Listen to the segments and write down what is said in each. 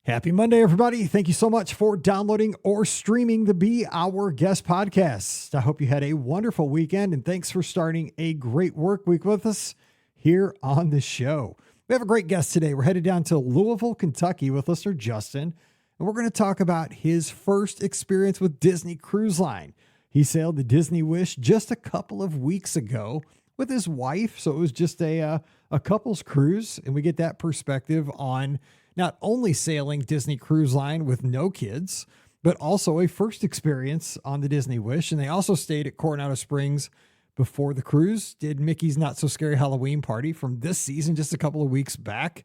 Happy Monday, everybody. Thank you so much for downloading or streaming the Be Our Guest podcast. I hope you had a wonderful weekend, and thanks for starting a great work week with us here on the show. We have a great guest today. We're headed down to Louisville, Kentucky with listener Justin, and we're going to talk about his first experience with Disney Cruise Line. He sailed the Disney Wish just a couple of weeks ago with his wife, so it was just a couple's cruise, and we get that perspective on not only sailing Disney Cruise Line with no kids, but also a first experience on the Disney Wish. And they also stayed at Coronado Springs before the cruise, did Mickey's Not So Scary Halloween Party from this season just a couple of weeks back.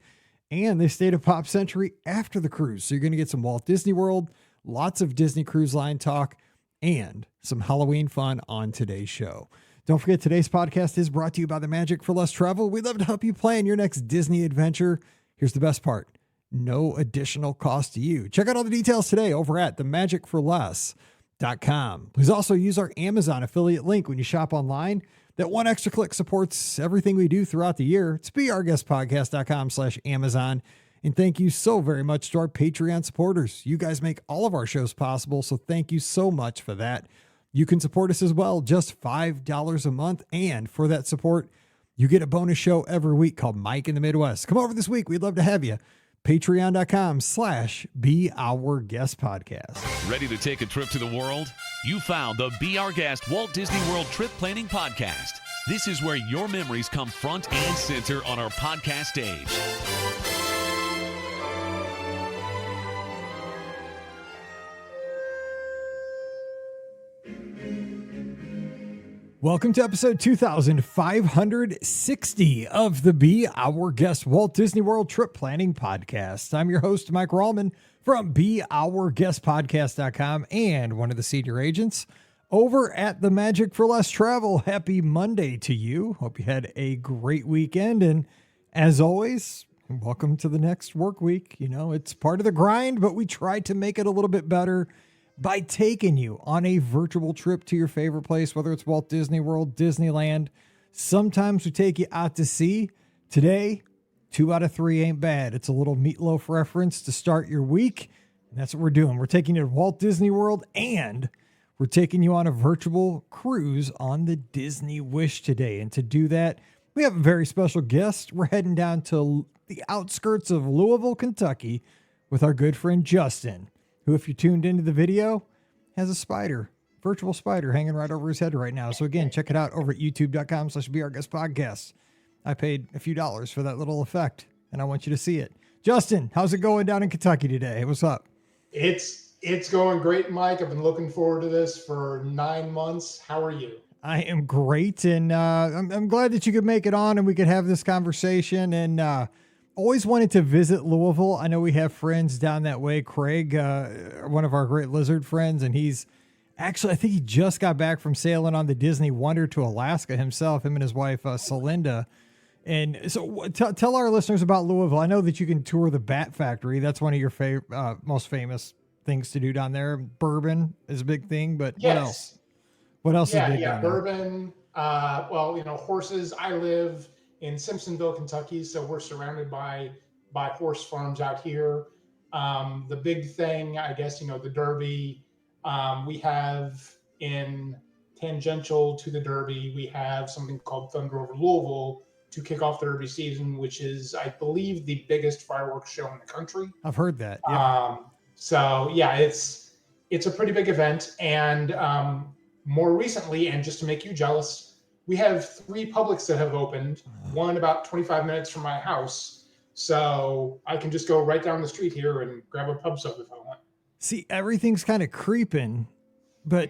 And they stayed at Pop Century after the cruise. So you're going to get some Walt Disney World, lots of Disney Cruise Line talk, and some Halloween fun on today's show. Don't forget, today's podcast is brought to you by the Magic for Less Travel. We'd love to help you plan your next Disney adventure. Here's the best part. No additional cost to you. Check out all the details today over at themagicforless.com. Please also use our Amazon affiliate link when you shop online. That one extra click supports everything we do throughout the year. It's beourguestpodcast.com/Amazon. And thank you so very much to our Patreon supporters. You guys make all of our shows possible, so thank you so much for that. You can support us as well, just $5 a month. And for that support, you get a bonus show every week called Mike in the Midwest. Come over this week. We'd love to have you. Patreon.com/BeOurGuestPodcast. Ready to take a trip to the world? You found the Be Our Guest Walt Disney World Trip Planning Podcast. This is where your memories come front and center on our podcast stage. Welcome to episode 2560 of the Be Our Guest Walt Disney World Trip Planning Podcast. I'm your host, Mike Rallman from BeOurGuestPodcast.com and one of the senior agents over at the Magic for Less Travel. Happy Monday to you. Hope you had a great weekend. And as always, welcome to the next work week. You know, it's part of the grind, but we try to make it a little bit better by taking you on a virtual trip to your favorite place, whether it's Walt Disney World, Disneyland. Sometimes we take you out to sea. Today, 2 out of 3 ain't bad. It's a little Meatloaf reference to start your week. And that's what we're doing. We're taking you to Walt Disney World, and we're taking you on a virtual cruise on the Disney Wish today. And to do that, we have a very special guest. We're heading down to the outskirts of Louisville, Kentucky with our good friend Justin, who, if you tuned into the video, has a spider, virtual spider hanging right over his head right now. So again, check it out over at youtube.com/BeOurGuestPodcast. I paid a few dollars for that little effect, and I want you to see it. Justin, how's it going down in Kentucky today? What's up? It's going great, Mike. I've been looking forward to this for 9 months. How are you? I am great, and I'm glad that you could make it on and we could have this conversation. And always wanted to visit Louisville. I know we have friends down that way. Craig, one of our great lizard friends, and he's actually, I think he just got back from sailing on the Disney Wonder to Alaska himself, him and his wife, Celinda. And so tell our listeners about Louisville. I know that you can tour the Bat Factory. That's one of your most famous things to do down there. Bourbon is a big thing, but yes. What else? What else is big down there? Bourbon. Horses. I live in Simpsonville, Kentucky, so we're surrounded by horse farms out here. The big thing, I guess, the Derby. We have in tangential to the Derby, we have something called Thunder Over Louisville to kick off the Derby season, which is, I believe, the biggest fireworks show in the country. I've heard that. Yeah. It's a pretty big event. And more recently, and just to make you jealous, we have 3 Publix that have opened, one about 25 minutes from my house. So I can just go right down the street here and grab a pub sub if I want. See, everything's kind of creeping, but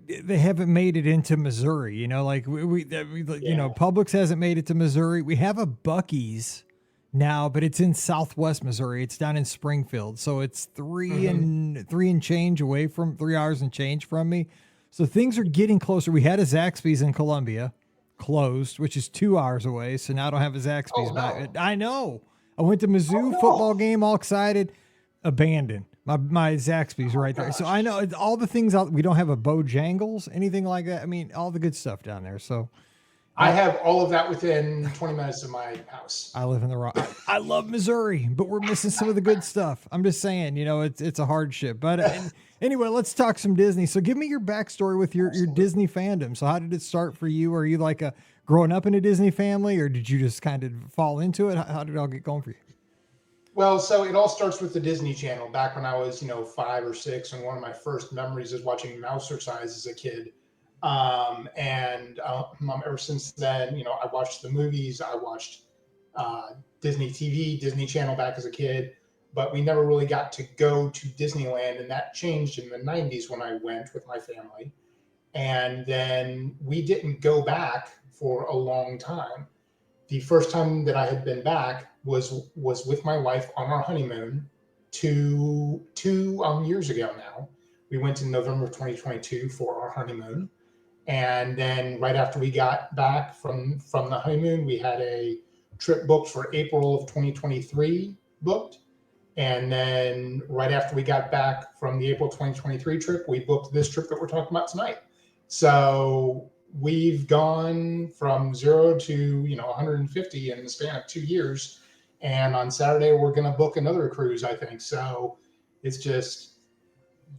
they haven't made it into Missouri. Publix hasn't made it to Missouri. We have a Buc-ee's now, but it's in Southwest Missouri. It's down in Springfield. So it's 3 and change away from 3 hours and change from me. So things are getting closer. We had a Zaxby's in Columbia, closed, which is 2 hours away. So now I don't have a Zaxby's back. I know. I went to Mizzou football game, all excited, abandoned. My Zaxby's right there. So I know all the things out. We don't have a Bojangles, anything like that. I mean, all the good stuff down there. So I have all of that within 20 minutes of my house. I live in the rock. I love Missouri, but we're missing some of the good stuff. I'm just saying, it's a hardship. But anyway, let's talk some Disney. So give me your backstory with your Disney fandom. So how did it start for you? Are you like growing up in a Disney family, or did you just kind of fall into it? How did it all get going for you? Well, so it all starts with the Disney Channel. Back when I was, 5 or 6, and one of my first memories is watching Mousercise as a kid. Ever since then, I watched the movies. I watched Disney TV, Disney Channel back as a kid, but we never really got to go to Disneyland, and that changed in the 90s when I went with my family. And then we didn't go back for a long time. The first time that I had been back was with my wife on our honeymoon two years ago now. We went in November of 2022 for our honeymoon. And then right after we got back from the honeymoon, we had a trip booked for April of 2023 booked. And then right after we got back from the April 2023 trip, we booked this trip that we're talking about tonight. So we've gone from 0 to 150 in the span of 2 years. And on Saturday, we're going to book another cruise, I think. So it's just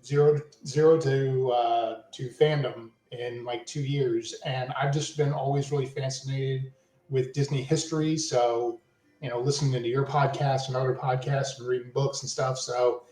zero to fandom in like 2 years. And I've just been always really fascinated with Disney history. So, listening to your podcast and other podcasts and reading books and stuff. So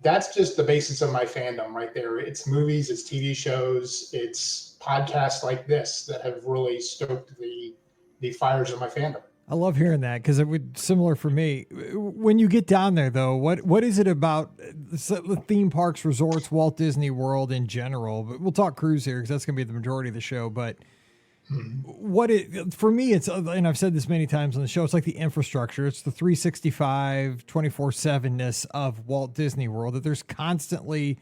that's just the basis of my fandom right there. It's movies, it's TV shows, it's podcasts like this that have really stoked the fires of my fandom. I love hearing that because it would similar for me. When you get down there, though, what is it about the theme parks, resorts, Walt Disney World in general? But we'll talk cruise here because that's going to be the majority of the show. But for me, it's, and I've said this many times on the show, it's like the infrastructure. It's the 365, 24/7-ness of Walt Disney World, that there's constantly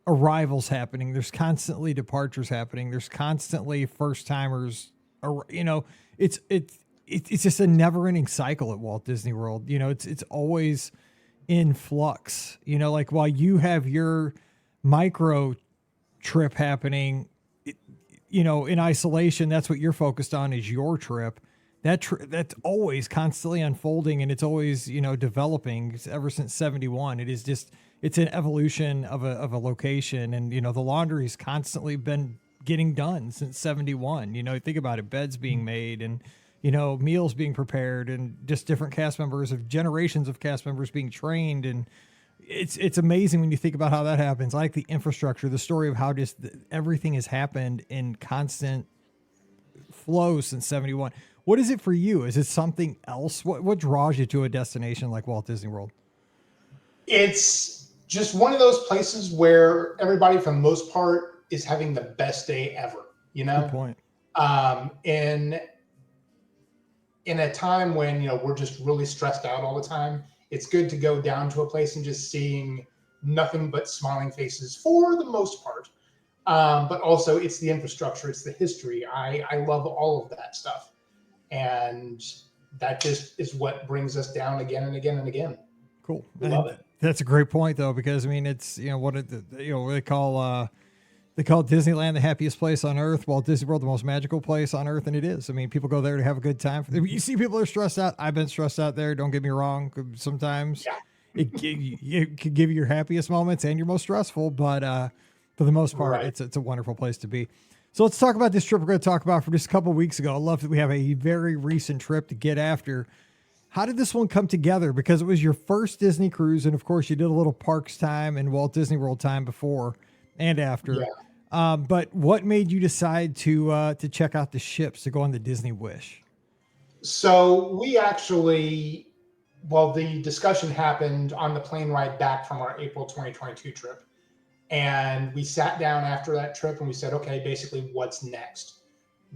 arrivals happening. There's constantly departures happening. There's constantly first timers. It's just a never ending cycle at Walt Disney World. It's always in flux, like while you have your micro trip happening, in isolation, that's what you're focused on is your trip. That's always constantly unfolding, and it's always, developing ever since 71. It is just, it's an evolution of a location. And, the laundry's constantly been getting done since 71. Think about it, beds being made and, meals being prepared, and just different cast members of generations of cast members being trained. And it's amazing when you think about how that happens. I like the infrastructure, the story of how just everything has happened in constant flow since 71. What is it for you? Is it something else? What draws you to a destination like Walt Disney World? It's just one of those places where everybody, for the most part, is having the best day ever, Good point. In a time when, we're just really stressed out all the time, it's good to go down to a place and just seeing nothing but smiling faces for the most part. But also it's the infrastructure, it's the history. I love all of that stuff. And that just is what brings us down again and again and again. Cool. Love it. That's a great point though, because it's, what they call Disneyland the happiest place on earth, Walt Disney World the most magical place on earth, and it is. People go there to have a good time. You see people are stressed out. I've been stressed out there. Don't get me wrong. Sometimes it could give you your happiest moments and your most stressful, but for the most part, it's a wonderful place to be. So let's talk about this trip we're going to talk about from just a couple of weeks ago. I love that we have a very recent trip to get after. How did this one come together? Because it was your first Disney cruise, and of course you did a little parks time and Walt Disney World time before and after. Yeah. But what made you decide to check out the ships to go on the Disney Wish? So we actually, the discussion happened on the plane ride back from our April 2022 trip. And we sat down after that trip and we said, okay, basically what's next?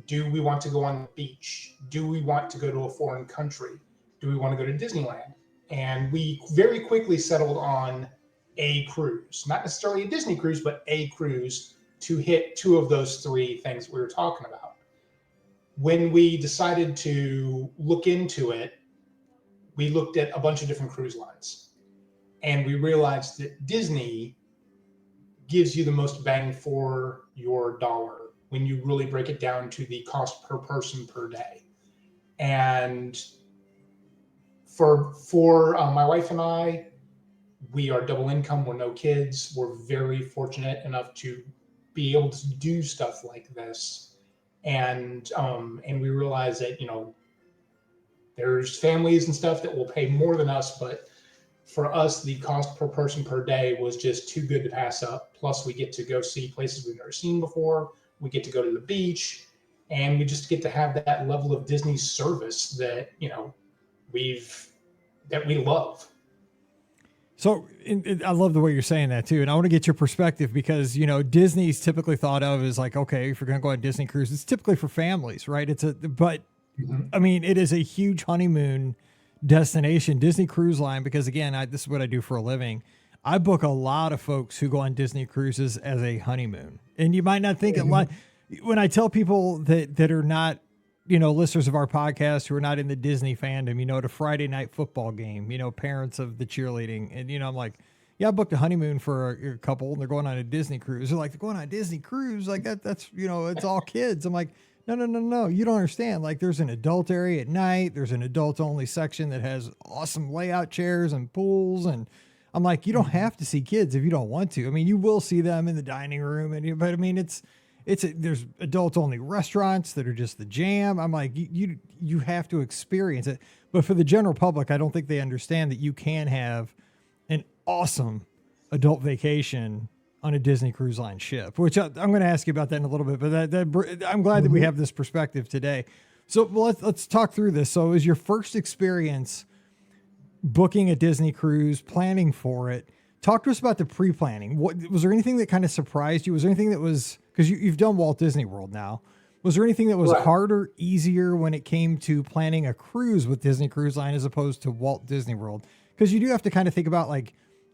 Do we want to go on the beach? Do we want to go to a foreign country? Do we want to go to Disneyland? And we very quickly settled on a cruise, not necessarily a Disney cruise, but a cruise to hit two of those three things we were talking about. When we decided to look into it, we looked at a bunch of different cruise lines, and we realized that Disney gives you the most bang for your dollar when you really break it down to the cost per person per day. And for my wife and I, we are double income. We're no kids. We're very fortunate enough to be able to do stuff like this. And we realize that, there's families and stuff that will pay more than us, but for us, the cost per person per day was just too good to pass up. Plus, we get to go see places we've never seen before. We get to go to the beach, and we just get to have that level of Disney service that, we love. So I love the way you're saying that too. And I want to get your perspective because, Disney's typically thought of as like, okay, if you're going to go on a Disney cruise, it's typically for families, right? But I mean, it is a huge honeymoon destination, Disney Cruise Line, because again, this is what I do for a living. I book a lot of folks who go on Disney cruises as a honeymoon. And you might not think it like when I tell people that are not, listeners of our podcast who are not in the Disney fandom, at a Friday night football game, parents of the cheerleading. And, I'm like, yeah, I booked a honeymoon for a couple and they're going on a Disney cruise. They're like, they're going on a Disney cruise. Like that's, it's all kids. I'm like, no. You don't understand. Like there's an adult area at night. There's an adult only section that has awesome layout chairs and pools. And I'm like, you don't have to see kids if you don't want to. I mean, you will see them in the dining room but I mean, there's adult only restaurants that are just the jam. I'm like, you have to experience it. But for the general public, I don't think they understand that you can have an awesome adult vacation on a Disney Cruise Line ship, which I'm going to ask you about that in a little bit, but I'm glad that we have this perspective today. So let's talk through this. So is your first experience booking a Disney cruise, planning for it? Talk to us about the pre-planning. Was there anything that kind of surprised you? Was there anything that was, because you've done Walt Disney World now, was there anything that was harder, easier when it came to planning a cruise with Disney Cruise Line as opposed to Walt Disney World? Because you do have to kind of think about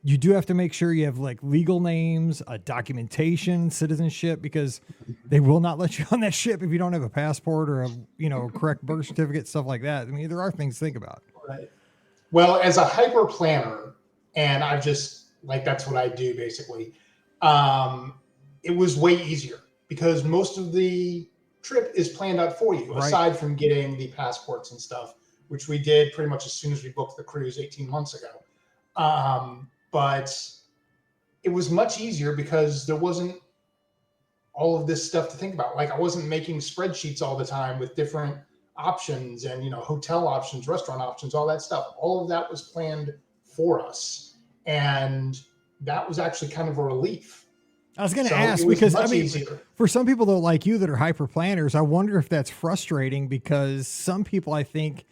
you do have to make sure you have legal names, documentation, citizenship, because they will not let you on that ship if you don't have a passport or a correct birth certificate, stuff like that. I mean, there are things to think about. Right. Well, as a hyper planner, and I've just that's what I do basically. It was way easier because most of the trip is planned out for you, aside from getting the passports and stuff, which we did pretty much as soon as we booked the cruise 18 months ago. But it was much easier because there wasn't all of this stuff to think about. I wasn't making spreadsheets all the time with different options and, hotel options, restaurant options, all that stuff. All of that was planned for us. And that was actually kind of a relief. I was going to ask because for some people though, like you that are hyper planners, I wonder if that's frustrating because some people I think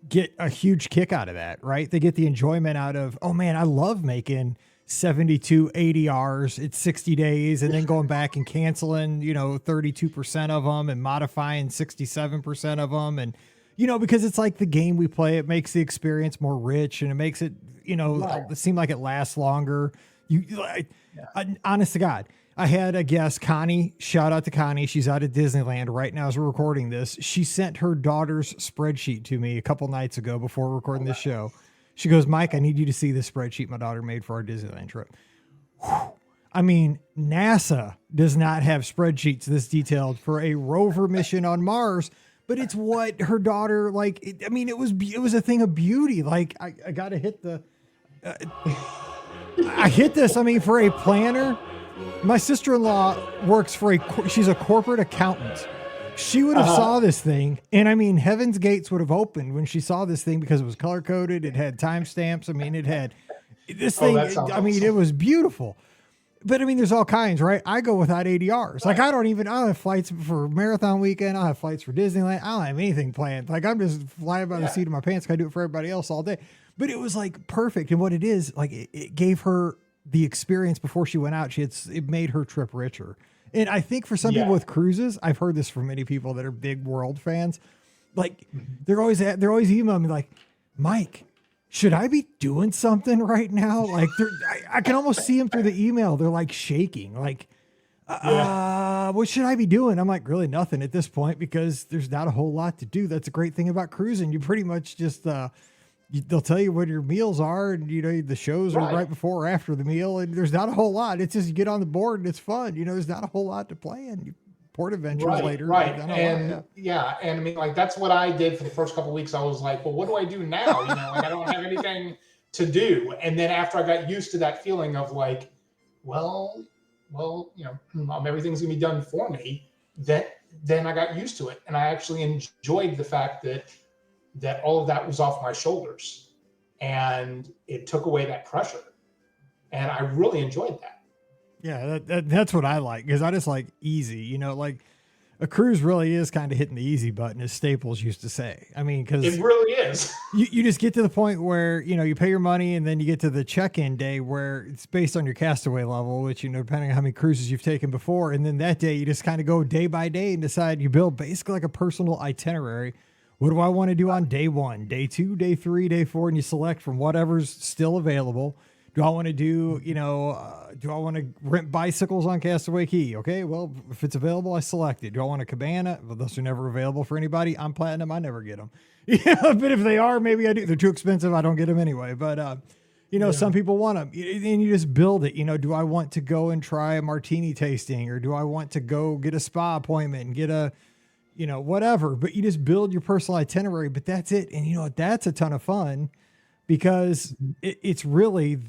get a huge kick out of that, right? They get the enjoyment out of, oh man, I love making 72 ADRs. It's 60 days and then going back and canceling, 32% of them and modifying 67% of them. And, because it's like the game we play, it makes the experience more rich and it makes it, seem like it lasts longer. Honest to God, I had a guest, Connie, shout out to Connie. She's out at Disneyland right now as we're recording this. She sent her daughter's spreadsheet to me a couple nights ago before recording this show. She goes, Mike, I need you to see the spreadsheet my daughter made for our Disneyland trip. Whew. I mean, NASA does not have spreadsheets this detailed for a rover mission on Mars, but it's what her daughter, it was a thing of beauty. I got to hit I hit this. I mean, for a planner, my sister-in-law works she's a corporate accountant. She would have saw this thing. And I mean, heaven's gates would have opened when she saw this thing because it was color coded. It had timestamps. I mean, it had this thing. It was beautiful, but I mean, there's all kinds, right? I go without ADRs. Right. I don't have flights for marathon weekend. I don't have flights for Disneyland. I don't have anything planned. I'm just flying by the seat of my pants. I do it for everybody else all day. But it was perfect. And what it is, it gave her the experience before she went out. It made her trip richer. And I think for some people with cruises, I've heard this from many people that are big world fans. They're always emailing me like, Mike, should I be doing something right now? I can almost see them through the email. They're shaking, what should I be doing? I'm like, really nothing at this point because there's not a whole lot to do. That's a great thing about cruising. You pretty much just, they'll tell you what your meals are and, the shows are right before or after the meal. And there's not a whole lot. It's just you get on the board and it's fun. There's not a whole lot to plan. port adventures Right, later. right. Then And yeah, and I mean, like that's what I did for the first couple of weeks. I was like, well, what do I do now? You know, like I don't have anything to do. And then after I got used to that feeling of like, well, you know, everything's gonna be done for me, then I got used to it. And I actually enjoyed the fact that all of that was off my shoulders. And it took away that pressure. And I really enjoyed that. Yeah, that's what I like, because I just like easy, you know, like a cruise really is kind of hitting the easy button, as Staples used to say. I mean, because It really is. you just get to the point where, you know, you pay your money and then you get to the check-in day where it's based on your castaway level, which, you know, depending on how many cruises you've taken before. And then that day you just kind of go day by day and decide, you build basically like a personal itinerary. What do I want to do on day 1, day 2, day 3, day 4? And you select from whatever's still available. Do I want to do, you know, do I want to rent bicycles on Castaway Key? Okay, well, if it's available, I select it. Do I want a cabana? Well, those are never available for anybody. I'm platinum. I never get them. Yeah, but if they are, maybe I do. They're too expensive. I don't get them anyway. But, you know, some people want them. And you just build it. You know, do I want to go and try a martini tasting? Or do I want to go get a spa appointment and get a, you know, whatever. But you just build your personal itinerary. But that's it. And, you know, that's a ton of fun, because it's really...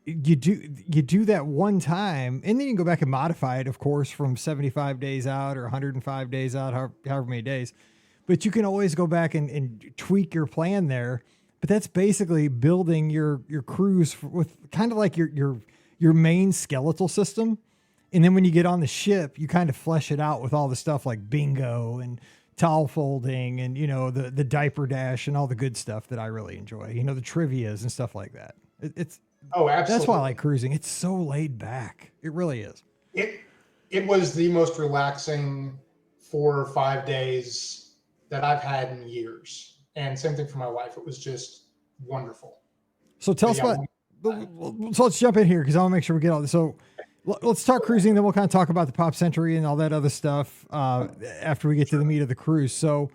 You do that one time, and then you can go back and modify it, of course, from 75 days out or 105 days out, however many days. But you can always go back and tweak your plan there. But that's basically building your cruise with kind of like your main skeletal system. And then when you get on the ship, you kind of flesh it out with all the stuff like bingo and towel folding and, you know, the diaper dash and all the good stuff that I really enjoy. You know, the trivias and stuff like that. It's Oh, absolutely. That's why I like cruising. It's so laid back. It really is. It was the most relaxing 4 or 5 days that I've had in years. And same thing for my wife. It was just wonderful. So tell us so let's jump in here, because I want to make sure we get all this. So let's talk cruising, then we'll kind of talk about the Pop Century and all that other stuff after we get to the meat of the cruise. So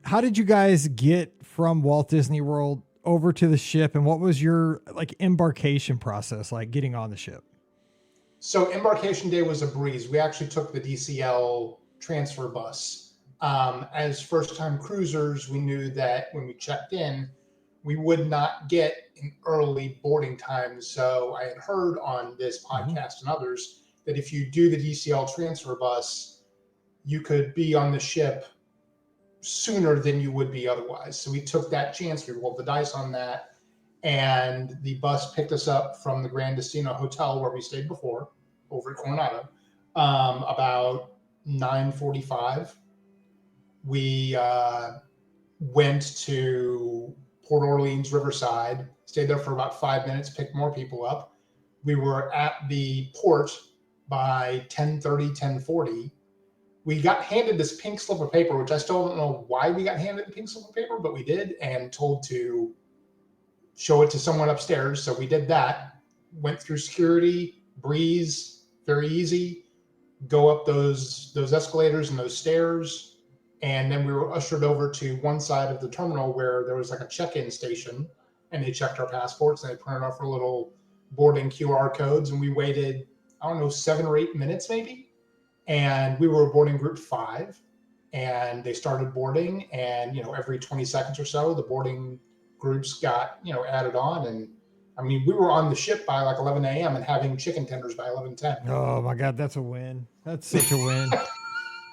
how did you guys get from Walt Disney World over to the ship, and what was your like embarkation process like getting on the ship? So embarkation day was a breeze. We actually took the DCL transfer bus. As first-time cruisers, we knew that when we checked in, we would not get an early boarding time. So I had heard on this podcast and others that if you do the DCL transfer bus, you could be on the ship sooner than you would be otherwise. So we took that chance. We rolled the dice on that, and the bus picked us up from the Grand Destino Hotel where we stayed before, over at Coronado, about 9:45. We went to Port Orleans Riverside, stayed there for about 5 minutes, picked more people up. We were at the port by 10:30, 10:40. We got handed this pink slip of paper, which I still don't know why we got handed the pink slip of paper, but we did, and told to show it to someone upstairs. So we did that, went through security, breeze, very easy, go up those escalators and those stairs. And then we were ushered over to one side of the terminal where there was like a check-in station, and they checked our passports and they printed off our little boarding QR codes. And we waited, I don't know, 7 or 8 minutes maybe. And we were boarding group 5, and they started boarding, and, you know, every 20 seconds or so, the boarding groups got, you know, added on. And I mean, we were on the ship by like 11 a.m. and having chicken tenders by 11:10. Oh my God, that's a win. That's such a win.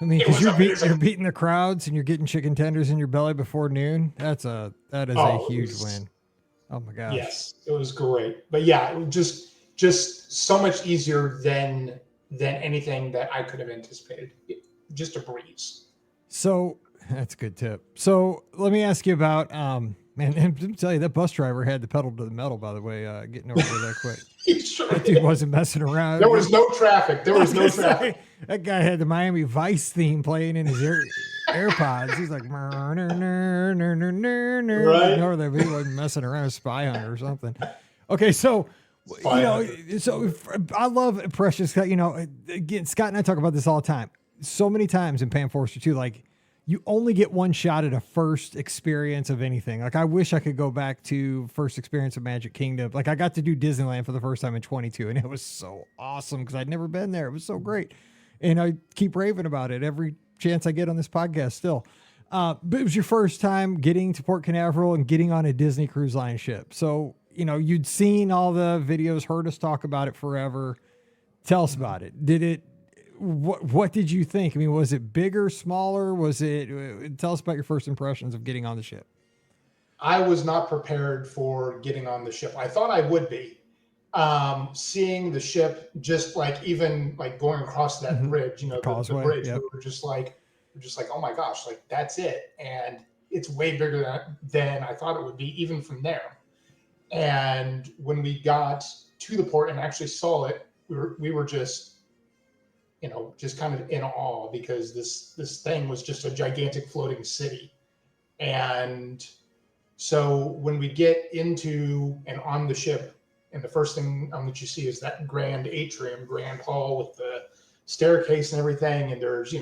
I mean, because you're beating the crowds and you're getting chicken tenders in your belly before noon. That is a huge win. Oh my gosh. Yes, it was great. But yeah, it was just so much easier than anything that I could have anticipated. Just a breeze. So that's a good tip. So let me ask you about, man, let me tell you, that bus driver had the pedal to the metal, by the way, getting over there that quick. He sure That dude wasn't messing around. There was no traffic. That guy had the Miami Vice theme playing in his AirPods. He's like, right. Over there, but he wasn't messing around, spy hunter or something. Okay, so I love Precious. You know, again, Scott and I talk about this all the time. So many times in Pan Forster too, like you only get one shot at a first experience of anything. Like I wish I could go back to first experience of Magic Kingdom. Like I got to do Disneyland for the first time in 22, and it was so awesome because I'd never been there. It was so great. and I keep raving about it every chance I get on this podcast still. But it was your first time getting to Port Canaveral and getting on a Disney Cruise Line ship. So, you'd seen all the videos, heard us talk about it forever. Tell us about it. What did you think? I mean, was it bigger, smaller? Tell us about your first impressions of getting on the ship. I was not prepared for getting on the ship. I thought I would be. Seeing the ship, just like even like going across that bridge, the bridge, yep. we were just like, oh my gosh, like that's it. And it's way bigger than I thought it would be, even from there. And when we got to the port and actually saw it, we were just, just kind of in awe, because this thing was just a gigantic floating city. And so when we get into and on the ship, and the first thing that you see is that grand atrium, grand hall with the staircase and everything. And there's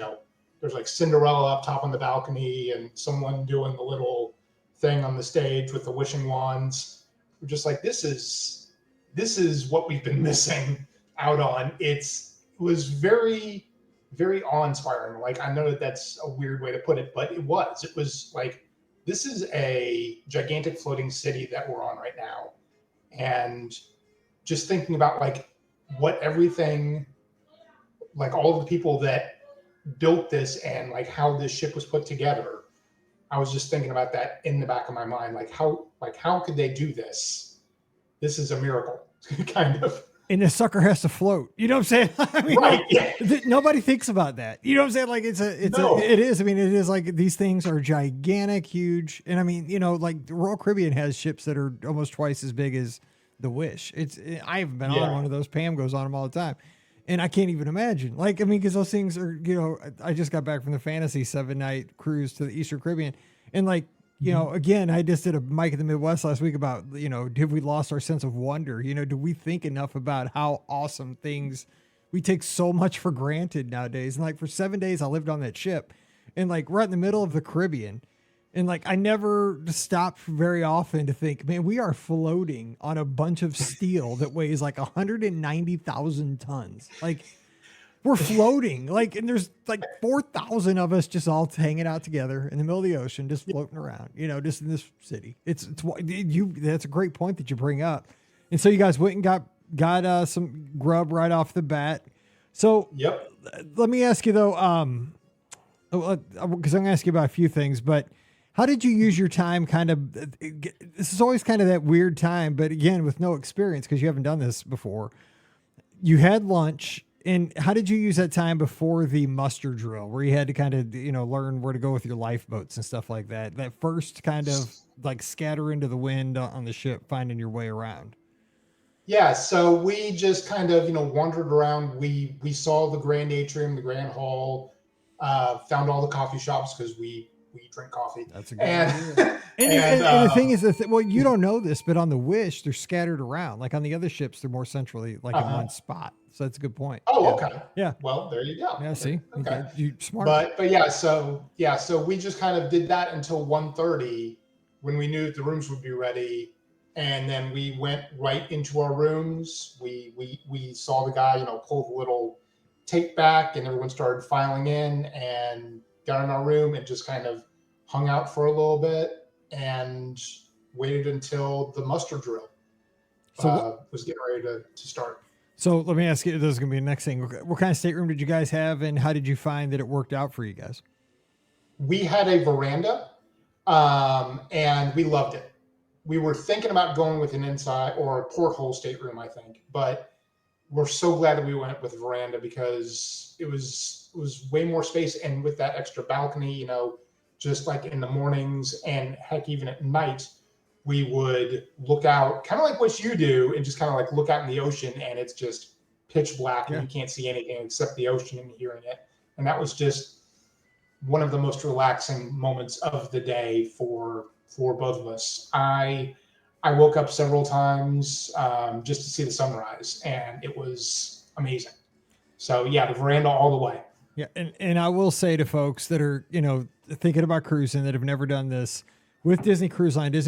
like Cinderella up top on the balcony and someone doing the little thing on the stage with the wishing wands. We're just like, this is what we've been missing out on. It was very, very awe-inspiring. Like, I know that's a weird way to put it, but it was like, this is a gigantic floating city that we're on right now. And just thinking about like what everything, like all of the people that built this and like how this ship was put together, I was just thinking about that in the back of my mind. Like how could they do this? This is a miracle, kind of. And the sucker has to float. You know what I'm saying? I mean, right. Yeah. Nobody thinks about that. You know what I'm saying? Like it is. I mean, it is like these things are gigantic, huge. And I mean, like the Royal Caribbean has ships that are almost twice as big as the Wish. I haven't been on one of those. Pam goes on them all the time. And I can't even imagine. Like, I mean, because those things are, I just got back from the Fantasy 7-night cruise to the Eastern Caribbean. And like, again, I just did a Mike in the Midwest last week about, have we lost our sense of wonder? Do we think enough about how awesome things, we take so much for granted nowadays. And like for 7 days, I lived on that ship and like right in the middle of the Caribbean. And like, I never stopped very often to think, man, we are floating on a bunch of steel that weighs like 190,000 tons. Like we're floating, like, and there's like 4,000 of us just all hanging out together in the middle of the ocean, just floating around, just in this city. That's a great point that you bring up. And so you guys went and got some grub right off the bat. So yep. Let me ask you though, because I'm going to ask you about a few things, but how did you use your time? This is always kind of that weird time, but again, with no experience, because you haven't done this before. You had lunch, and how did you use that time before the muster drill, where you had to kind of, learn where to go with your lifeboats and stuff like that? That first kind of like scatter into the wind on the ship, finding your way around. Yeah, so we just kind of, wandered around. We saw the grand atrium, the grand hall, found all the coffee shops because we drink coffee. That's a good idea. And the thing is, you don't know this, but on the Wish, they're scattered around. Like on the other ships, they're more centrally, like in one spot. So that's a good point. Oh, okay. Yeah. Well, there you go. Yeah. See. Okay. You smart. But yeah. So we just kind of did that until 1:30 when we knew that the rooms would be ready, and then we went right into our rooms. We saw the guy, pull the little tape back, and everyone started filing in and got in our room and just kind of hung out for a little bit and waited until the muster drill was getting ready to start. So let me ask you, this is going to be the next thing. What kind of stateroom did you guys have, and how did you find that it worked out for you guys? We had a veranda, and we loved it. We were thinking about going with an inside or a porthole stateroom, I think, but we're so glad that we went with a veranda because it was way more space. And with that extra balcony, just like in the mornings and heck, even at night, we would look out kind of like what you do and just kind of like look out in the ocean, and it's just pitch black and you can't see anything except the ocean and hearing it. And that was just one of the most relaxing moments of the day for both of us. I woke up several times just to see the sunrise, and it was amazing. So yeah, the veranda all the way. Yeah. And I will say to folks that are, thinking about cruising that have never done this with Disney Cruise Line is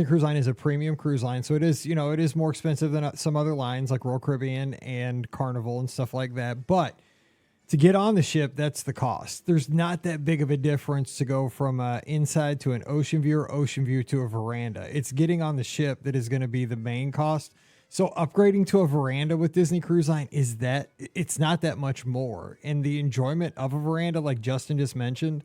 a premium cruise line. So it is, it is more expensive than some other lines like Royal Caribbean and Carnival and stuff like that. But To get on the ship, that's the cost. There's not that big of a difference to go from inside to an ocean view or ocean view to a veranda. It's getting on the ship that is going to be the main cost. So upgrading to a veranda with Disney Cruise Line it's not that much more. And the enjoyment of a veranda, like Justin just mentioned,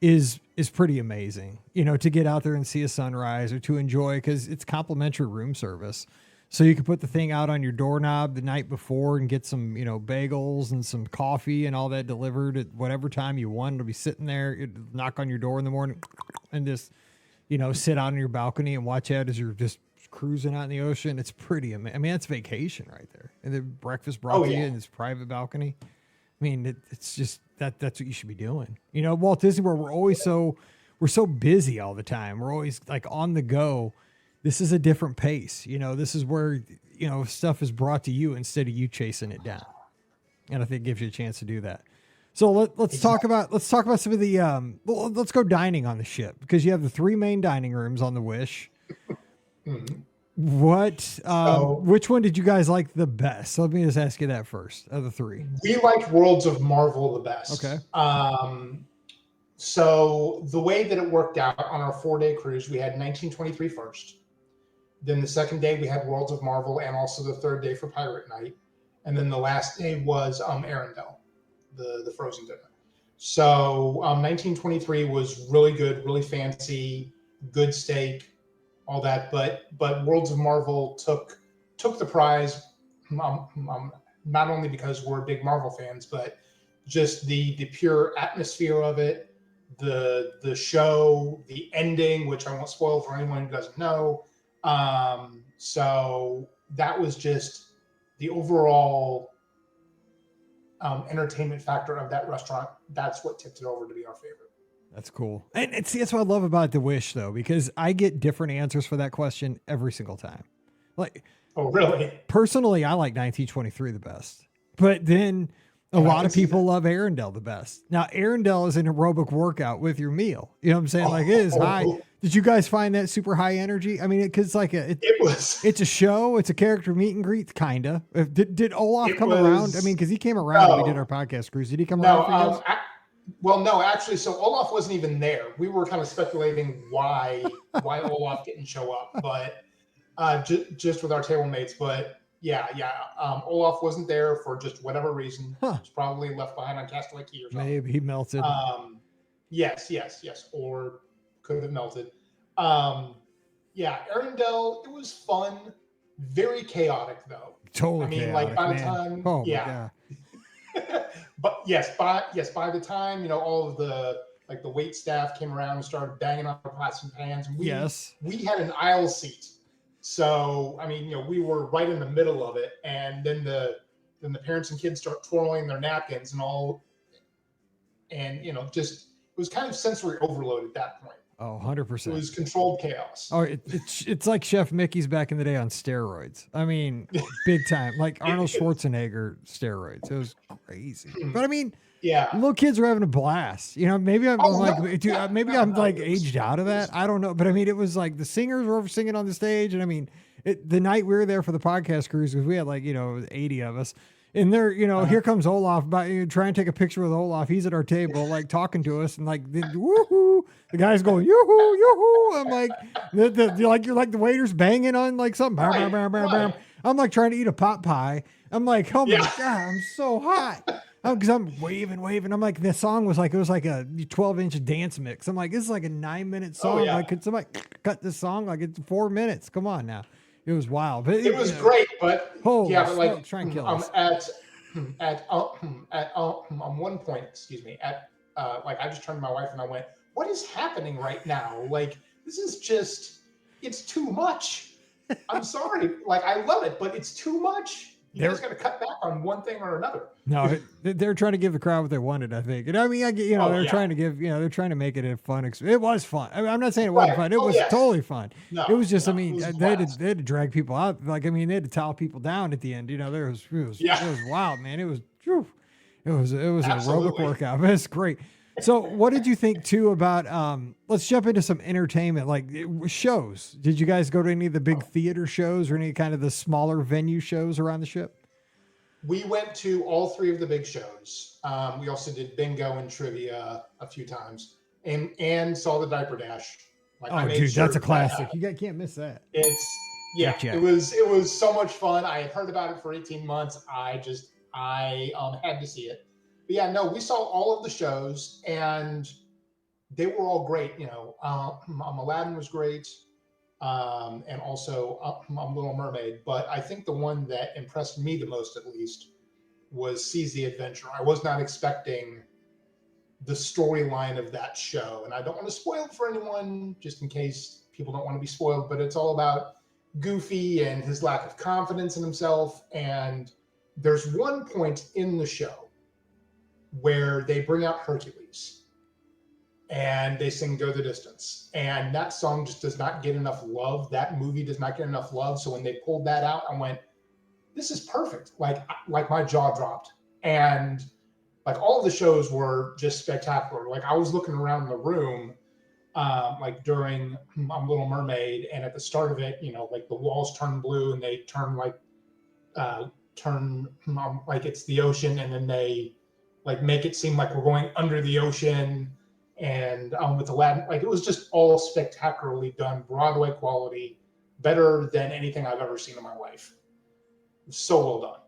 is pretty amazing. To get out there and see a sunrise or to enjoy, because it's complimentary room service. So you can put the thing out on your doorknob the night before and get some, bagels and some coffee and all that delivered at whatever time you want. It'll be sitting there, it'll knock on your door in the morning and just, sit out on your balcony and watch out as you're just cruising out in the ocean. It's pretty amazing. I mean, that's vacation right there. And the breakfast brought to you in this private balcony. I mean, it's just that's what you should be doing. Walt Disney World, we're so busy all the time. We're always like on the go. This is a different pace. This is where, stuff is brought to you instead of you chasing it down. And I think it gives you a chance to do that. So let's talk about some of the, let's go dining on the ship, because you have the 3 main dining rooms on the Wish. Which one did you guys like the best? So let me just ask you that first of the 3. We liked Worlds of Marvel the best. Okay. So the way that it worked out on our 4-day cruise, we had 1923 first. Then the second day we had Worlds of Marvel, and also the third day for Pirate Night. And then the last day was Arendelle, the Frozen dinner. So 1923 was really good, really fancy, good steak, all that. But Worlds of Marvel took the prize, not only because we're big Marvel fans, but just the pure atmosphere of it, the show, the ending, which I won't spoil for anyone who doesn't know. So that was just the overall entertainment factor of that restaurant. That's what tipped it over to be our favorite. That's cool. And see, that's what I love about the Wish, though, because I get different answers for that question every single time. Like, oh, really? Personally, I like 1923 the best, but then a lot of people love Arendelle the best. Now, Arendelle is an aerobic workout with your meal. You know what I'm saying? Like, it is high. Did you guys find that super high energy? I mean, it's like it's a show. It's a character meet and greet, kind of. Did Olaf come around? I mean, because he came around when we did our podcast cruise. Did he come around? No, actually, so Olaf wasn't even there. We were kind of speculating why Olaf didn't show up, but just with our table mates. But yeah. Olaf wasn't there for just whatever reason. He was probably left behind on Castaway Key or something. Maybe he melted. Yes, or could have melted. Arendelle, it was fun. Very chaotic though. Totally chaotic, like by man. the time, oh yeah. But by the time, all of the wait staff came around and started banging on our pots and pans, and we had an aisle seat. So, we were right in the middle of it, and then the parents and kids start twirling their napkins and all, and just it was kind of sensory overload at that point. Oh, 100%. It was controlled chaos. Oh, it's like Chef Mickey's back in the day on steroids. I mean, big time, like Arnold Schwarzenegger steroids. It was crazy. But little kids were having a blast. Maybe I'm aged out of that. I don't know. But it was like the singers were singing on the stage. And the night we were there for the podcast cruise, because we had 80 of us. And there, here comes Olaf, trying to take a picture with Olaf. He's at our table, talking to us, and woohoo! The guy's going yoo-hoo, yoo-hoo. I'm like, you're like the waiters banging on something. Bam, bam, bam, bam. I'm trying to eat a pot pie. I'm like, oh my God, I'm so hot. Because I'm waving. I'm like, this song was it was like a 12-inch dance mix. I'm like, this is like a 9-minute song. Could somebody cut this song? It's 4 minutes. Come on now. It was wild. But it was great, but try and kill us. At one point, I just turned to my wife and I went, "What is happening right now? This is just, it's too much." I'm sorry. I love it, but it's too much. You just got to cut back on one thing or another. No, they're trying to give the crowd what they wanted, I think. And I get, they're trying to give, they're trying to make it a fun experience. It was fun. I'm not saying it wasn't fun. It was totally fun. No, it was just, they had to drag people out. They had to towel people down at the end. It was wild, man. It was an aerobic workout. It's great. So what did you think too about, let's jump into some entertainment, shows. Did you guys go to any of the big theater shows or any kind of the smaller venue shows around the ship? We went to all three of the big shows. We also did bingo and trivia a few times, and saw the diaper dash. Like I Oh, made dude, sure that's a that classic. happened. Can't miss that. It's yeah, Check. it was so much fun. I had heard about it for 18 months. I had to see it. But yeah, no, we saw all of the shows and they were all great. Aladdin was great, and also Little Mermaid. But I think the one that impressed me the most, at least, was Seize the Adventure. I was not expecting the storyline of that show, and I don't want to spoil it for anyone, just in case people don't want to be spoiled. But it's all about Goofy and his lack of confidence in himself. And there's one point in the show where they bring out Hercules and they sing Go the Distance. And that song just does not get enough love. That movie does not get enough love. So when they pulled that out, I went, this is perfect. Like my jaw dropped. And like all of the shows were just spectacular. Like I was looking around the room, like during Little Mermaid, and at the start of it, like the walls turn blue and they turn like it's the ocean, and then they like make it seem like we're going under the ocean. And with Aladdin, like it was just all spectacularly done, Broadway quality, better than anything I've ever seen in my life. So well done.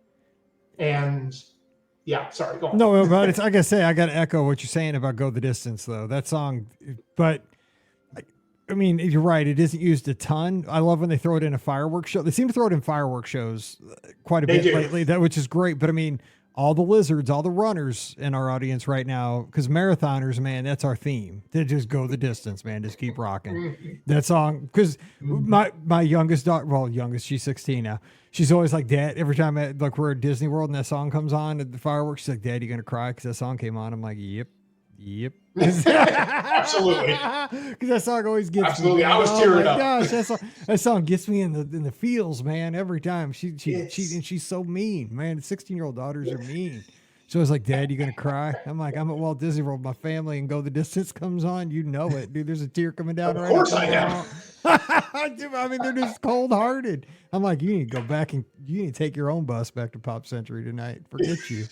And yeah, sorry, go on. No, but it's like I say, I got to echo what you're saying about Go the Distance, though. That song, but I mean, you're right. It isn't used a ton. I love when they throw it in a fireworks show. They seem to throw it in fireworks shows quite a bit lately, which is great. But I mean, all the lizards, all the runners in our audience right now, because marathoners, man, that's our theme. They just go the distance, man. Just keep rocking that song. Because my youngest daughter, she's 16 now. She's always like, Dad, every time we're at Disney World and that song comes on at the fireworks, she's like, Dad, you gonna cry because that song came on? I'm like, yep. Absolutely. Because that song always gets Absolutely. me. I was tearing up. Gosh, that song gets me in the feels, man. Every time she's so mean, man. 16-year-old daughters are mean. So it's like, Dad, you gonna cry? I'm like, I'm at Walt Disney World, my family, and Go the Distance comes on. You know it, dude. There's a tear coming down. Of course I am. Dude, I mean, they're just cold-hearted. I'm like, you need to go back and you need to take your own bus back to Pop Century tonight. Forget you.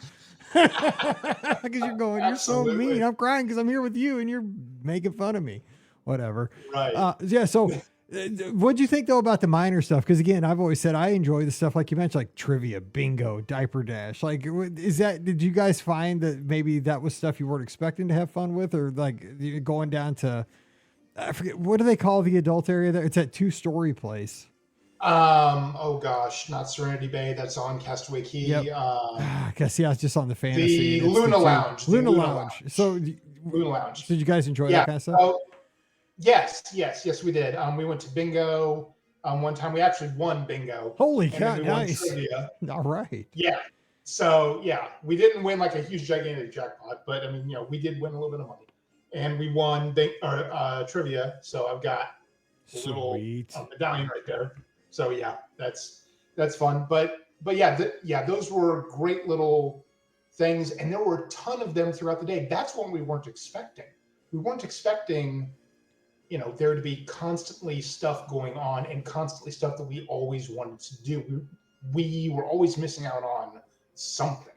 Because you're going, you're so mean. I'm crying because I'm here with you and you're making fun of me. Whatever. Right. Yeah. So, what'd you think though about the minor stuff? Because again, I've always said I enjoy the stuff like you mentioned, like trivia, bingo, diaper dash. Like, did you guys find that maybe that was stuff you weren't expecting to have fun with, or like going down to, I forget, what do they call the adult area there? It's that 2-story place. Oh gosh, not Serenity Bay. That's on Castaway Key. Yep. I guess it's just on the fantasy. The Luna Lounge. Luna Lounge. So Luna Lounge. Did you guys enjoy that kind of stuff? Yes, we did. We went to bingo. One time we actually won bingo. Holy cow! Nice. All right. Yeah. So yeah, we didn't win like a huge gigantic jackpot, but I mean, we did win a little bit of money, and we won trivia. So I've got a little medallion right there. So yeah, that's fun. But yeah, those were great little things, and there were a ton of them throughout the day. That's what we weren't expecting. We weren't expecting, there to be constantly stuff going on and constantly stuff that we always wanted to do. We were always missing out on something,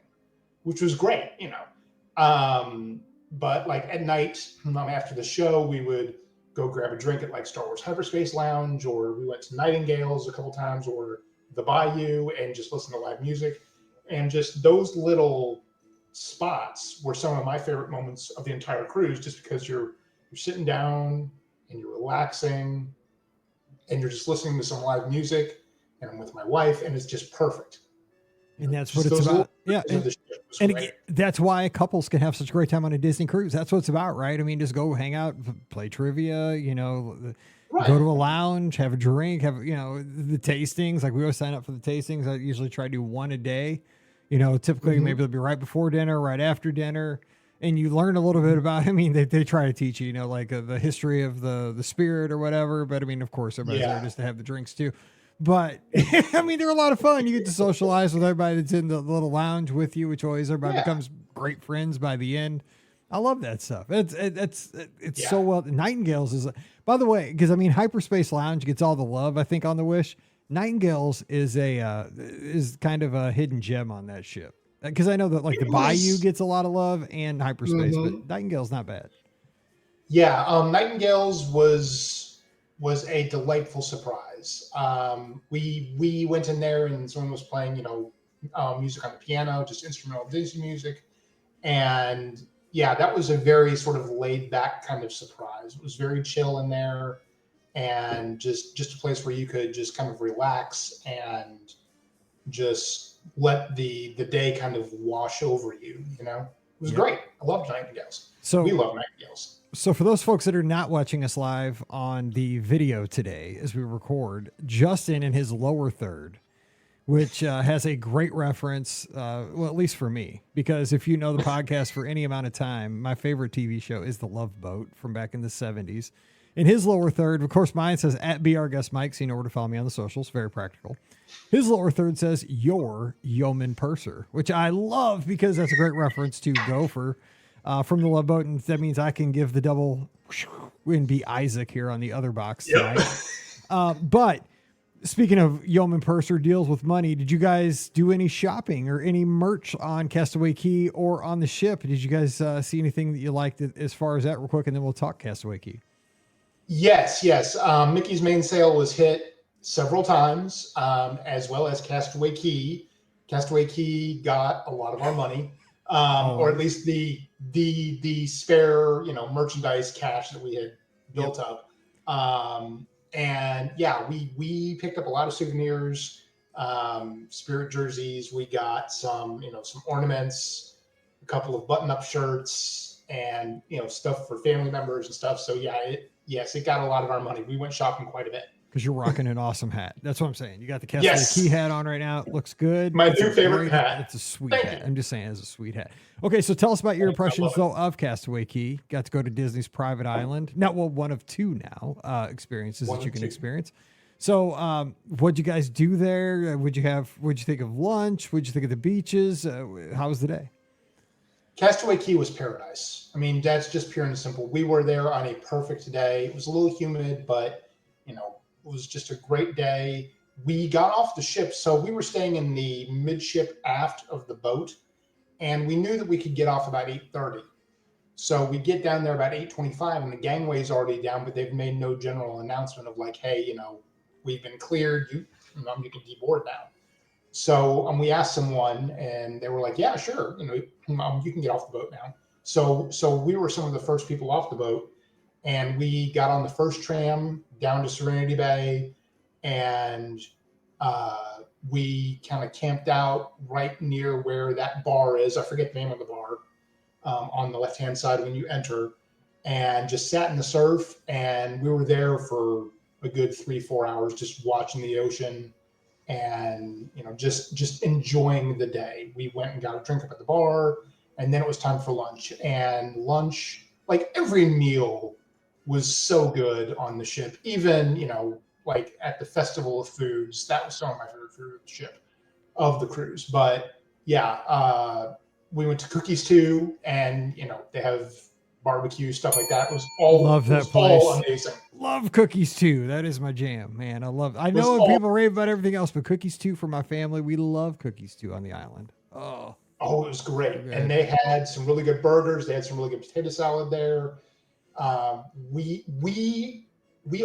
which was great, But like at night, after the show, we would go grab a drink at like Star Wars Hyperspace Lounge, or we went to Nightingale's a couple times, or the Bayou, and just listen to live music. And just those little spots were some of my favorite moments of the entire cruise, just because you're sitting down and you're relaxing and you're just listening to some live music, and I'm with my wife, and it's just perfect. And that's what it's about. Yeah. And again, that's why couples can have such a great time on a Disney cruise. That's what it's about, right? I mean, just go hang out, play trivia, right. Go to a lounge, have a drink, have, the tastings. Like we always sign up for the tastings. I usually try to do one a day. Typically maybe it'll be right before dinner, right after dinner. And you learn a little bit about, they try to teach you, the history of the spirit or whatever. But I mean, of course, everybody's there just to have the drinks too. But they're a lot of fun. You get to socialize with everybody that's in the little lounge with you, which always everybody becomes great friends by the end. I love that stuff. It's so well. Nightingale's is, by the way, because Hyperspace Lounge gets all the love, I think, on the Wish. Nightingales is kind of a hidden gem on that ship. Because I know that like the It Bayou was, gets a lot of love and hyperspace, but mhm. Nightingale's not bad. Yeah, Nightingales was a delightful surprise. We went in there and someone was playing, music on the piano, just instrumental Disney music, and yeah, that was a very sort of laid back kind of surprise. It was very chill in there, and just a place where you could just kind of relax and just let the day kind of wash over you. It was Yep. great. I loved Nightingales. We So love Nightingales. So, for those folks that are not watching us live on the video today, as we record, Justin in his lower third, which has a great reference, well, at least for me, because if you know the podcast for any amount of time, my favorite TV show is The Love Boat from back in the 70s. In his lower third, of course, mine says at Be Our Guest Mike, so you know where to follow me on the socials. Very practical. His lower third says your yeoman purser, which I love because that's a great reference to Gopher from the Love Boat, and that means I can give the double and be Isaac here on the other box tonight. But speaking of yeoman purser deals with money, did you guys do any shopping or any merch on Castaway Key or on the ship? Did you guys see anything that you liked as far as that real quick, and then we'll talk Castaway Key. Yes. Mickey's mainsail was hit several times, as well as Castaway Key. Castaway Key got a lot of our money, or at least the spare, merchandise cash that we had built up. And yeah, we picked up a lot of souvenirs, Spirit jerseys. We got some ornaments, a couple of button-up shirts, and stuff for family members and stuff. So yeah, Yes, it got a lot of our money. We went shopping quite a bit. Because you're rocking an awesome hat. That's what I'm saying. You got the Castaway Key hat on right now. It looks good. My new favorite hat. It's a sweet hat. I'm just saying, it's a sweet hat. Okay, so tell us about your impressions, though, of Castaway Key. Got to go to Disney's private island. One of two now experiences that you can experience. So what'd you guys do there? What'd you think of lunch? What'd you think of the beaches? How was the day? Castaway Key was paradise. I mean, that's just pure and simple. We were there on a perfect day. It was a little humid, but it was just a great day. We got off the ship, so we were staying in the midship aft of the boat, and we knew that we could get off about 8:30. So we get down there about 8:25, and the gangway's already down, but they've made no general announcement of like, hey, we've been cleared. You can deboard now. So we asked someone, and they were like, "Yeah, sure. You can get off the boat now." So we were some of the first people off the boat, and we got on the first tram down to Serenity Bay, and we kind of camped out right near where that bar is. I forget the name of the bar, on the left-hand side when you enter, and just sat in the surf. And we were there for a good 3-4 hours, just watching the ocean. And just enjoying the day. We went and got a drink up at the bar, and then it was time for lunch. And lunch, like every meal, was so good on the ship. Even like at the Festival of Foods, that was some of my favorite food of the ship, of the cruise. But yeah, we went to Cookies too, and they have barbecue, stuff like that. It was all amazing. Love Cookies too. That is my jam, man. I know people rave about everything else, but Cookies too for my family. We love Cookies too on the island. Oh, it was great. Okay. And they had some really good burgers. They had some really good potato salad there. We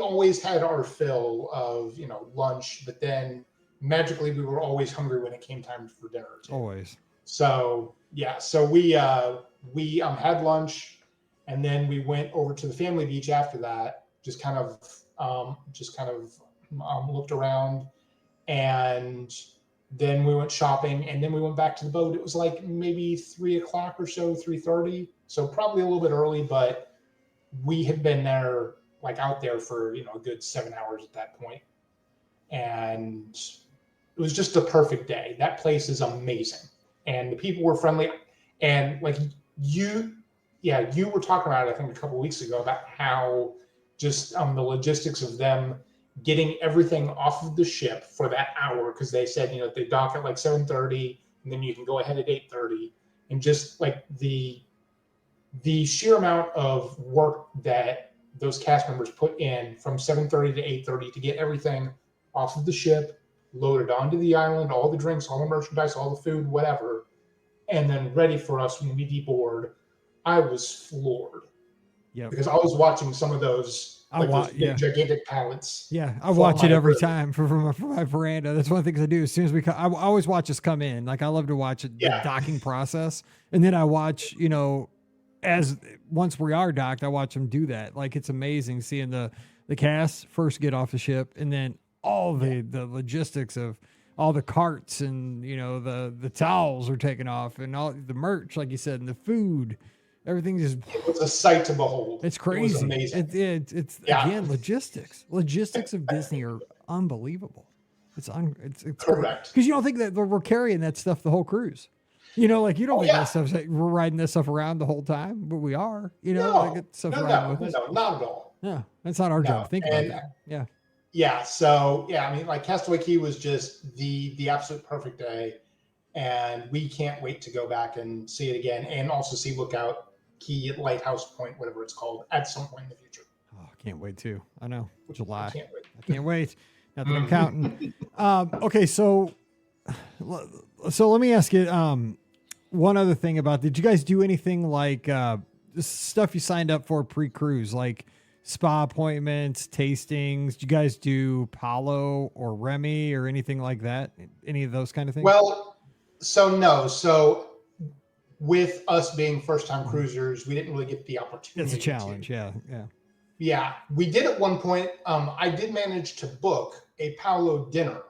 always had our fill of lunch, but then magically we were always hungry when it came time for dinner too. Always. So yeah, we had lunch. And then we went over to the family beach after that, just kind of looked around, and then we went shopping, and then we went back to the boat. It was like maybe 3:00 or so, 3:30. So probably a little bit early, but we had been there, like out there for, a good 7 hours at that point. And it was just a perfect day. That place is amazing. And the people were friendly, and like you were talking about it, I think, a couple of weeks ago, about how just the logistics of them getting everything off of the ship for that hour, because they said they dock at like 7:30, and then you can go ahead at 8:30, and just like the sheer amount of work that those cast members put in from 7:30 to 8:30 to get everything off of the ship, loaded onto the island, all the drinks, all the merchandise, all the food, whatever, and then ready for us when we deboard. I was floored. Yep. Because I was watching some of those, those big, gigantic pallets. Yeah, I watch it every time from my veranda. That's one of the things I do. As soon as we come, I always watch us come in. Like, I love to watch it, the docking process. And then I watch, once we are docked, I watch them do that. Like, it's amazing seeing the cast first get off the ship, and then all the logistics of all the carts, and, the towels are taken off, and all the merch, like you said, and the food. Everything just, it was a sight to behold. It's crazy. It was amazing. It's again, logistics of Disney are unbelievable. It's correct. Because you don't think that we're carrying that stuff the whole cruise. You don't think that stuff's like, we're riding this stuff around the whole time, but we are. No, it's stuff no, with us. No, not at all. Yeah, that's not our job. Think about that. Yeah. Yeah. So I mean, like, Castaway Cay was just the absolute perfect day, and we can't wait to go back and see it again, and also see Lookout Key, Lighthouse Point, whatever it's called, at some point in the future. Oh, I can't wait too. I know, July. I can't wait. I can't wait. Not that I'm counting. Okay, so let me ask you one other thing about. Did you guys do anything like stuff you signed up for pre-cruise, like spa appointments, tastings? Did you guys do Palo or Remy or anything like that? Any of those kind of things? Well, no. So with us being first-time cruisers, we didn't really get the opportunity. It's a challenge. Yeah. Yeah, we did at one point. I did manage to book a Palo dinner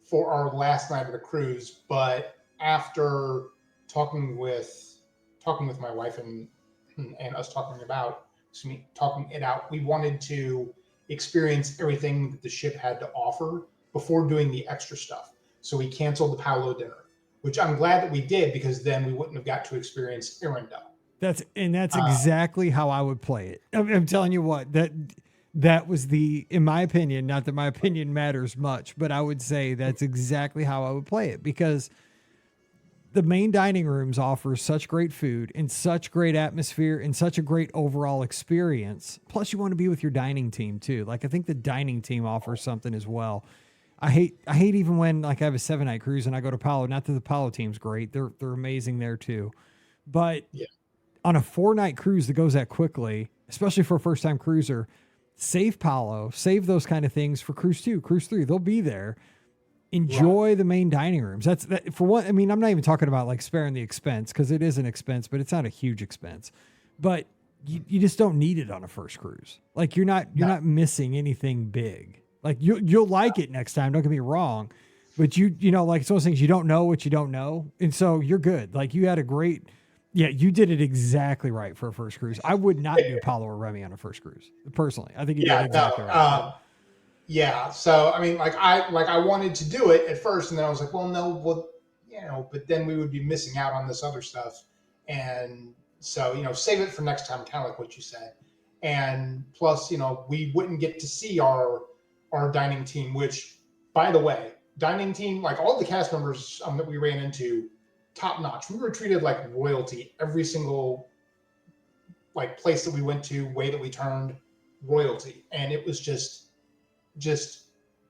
for our last night of the cruise, but after talking with my wife and us talking it out, we wanted to experience everything that the ship had to offer before doing the extra stuff. So we canceled the Palo dinner, which I'm glad that we did, because then we wouldn't have got to experience Arendelle. That's exactly how I would play it. I'm telling you what, that was in my opinion, not that my opinion matters much, but I would say that's exactly how I would play it, because the main dining rooms offer such great food and such great atmosphere and such a great overall experience. Plus, you want to be with your dining team too. Like, I think the dining team offers something as well. I hate even when, like, I have a 7-night cruise and I go to Palo. Not that the Palo team's great; they're amazing there too. But on a 4-night cruise that goes that quickly, especially for a first-time cruiser, save Palo, save those kind of things for cruise 2, cruise 3. They'll be there. Enjoy the main dining rooms. That's that for what I mean. I'm not even talking about like sparing the expense, because it is an expense, but it's not a huge expense. But you just don't need it on a first cruise. Like, you're not missing anything big. Like, you'll like it next time. Don't get me wrong, but like, it's one of those things, you don't know what you don't know, and so you're good. Like, you had a great, you did it exactly right for a first cruise. I would not do Palo or Remy on a first cruise personally. I think you did exactly right. So I mean, I wanted to do it at first, and then I was like, but then we would be missing out on this other stuff, and so save it for next time, kind of like what you said. And plus, we wouldn't get to see our dining team, which, by the way, dining team, like, all the cast members that we ran into, top notch. We were treated like royalty. Every single place that we went to, way that we turned, royalty. And it was just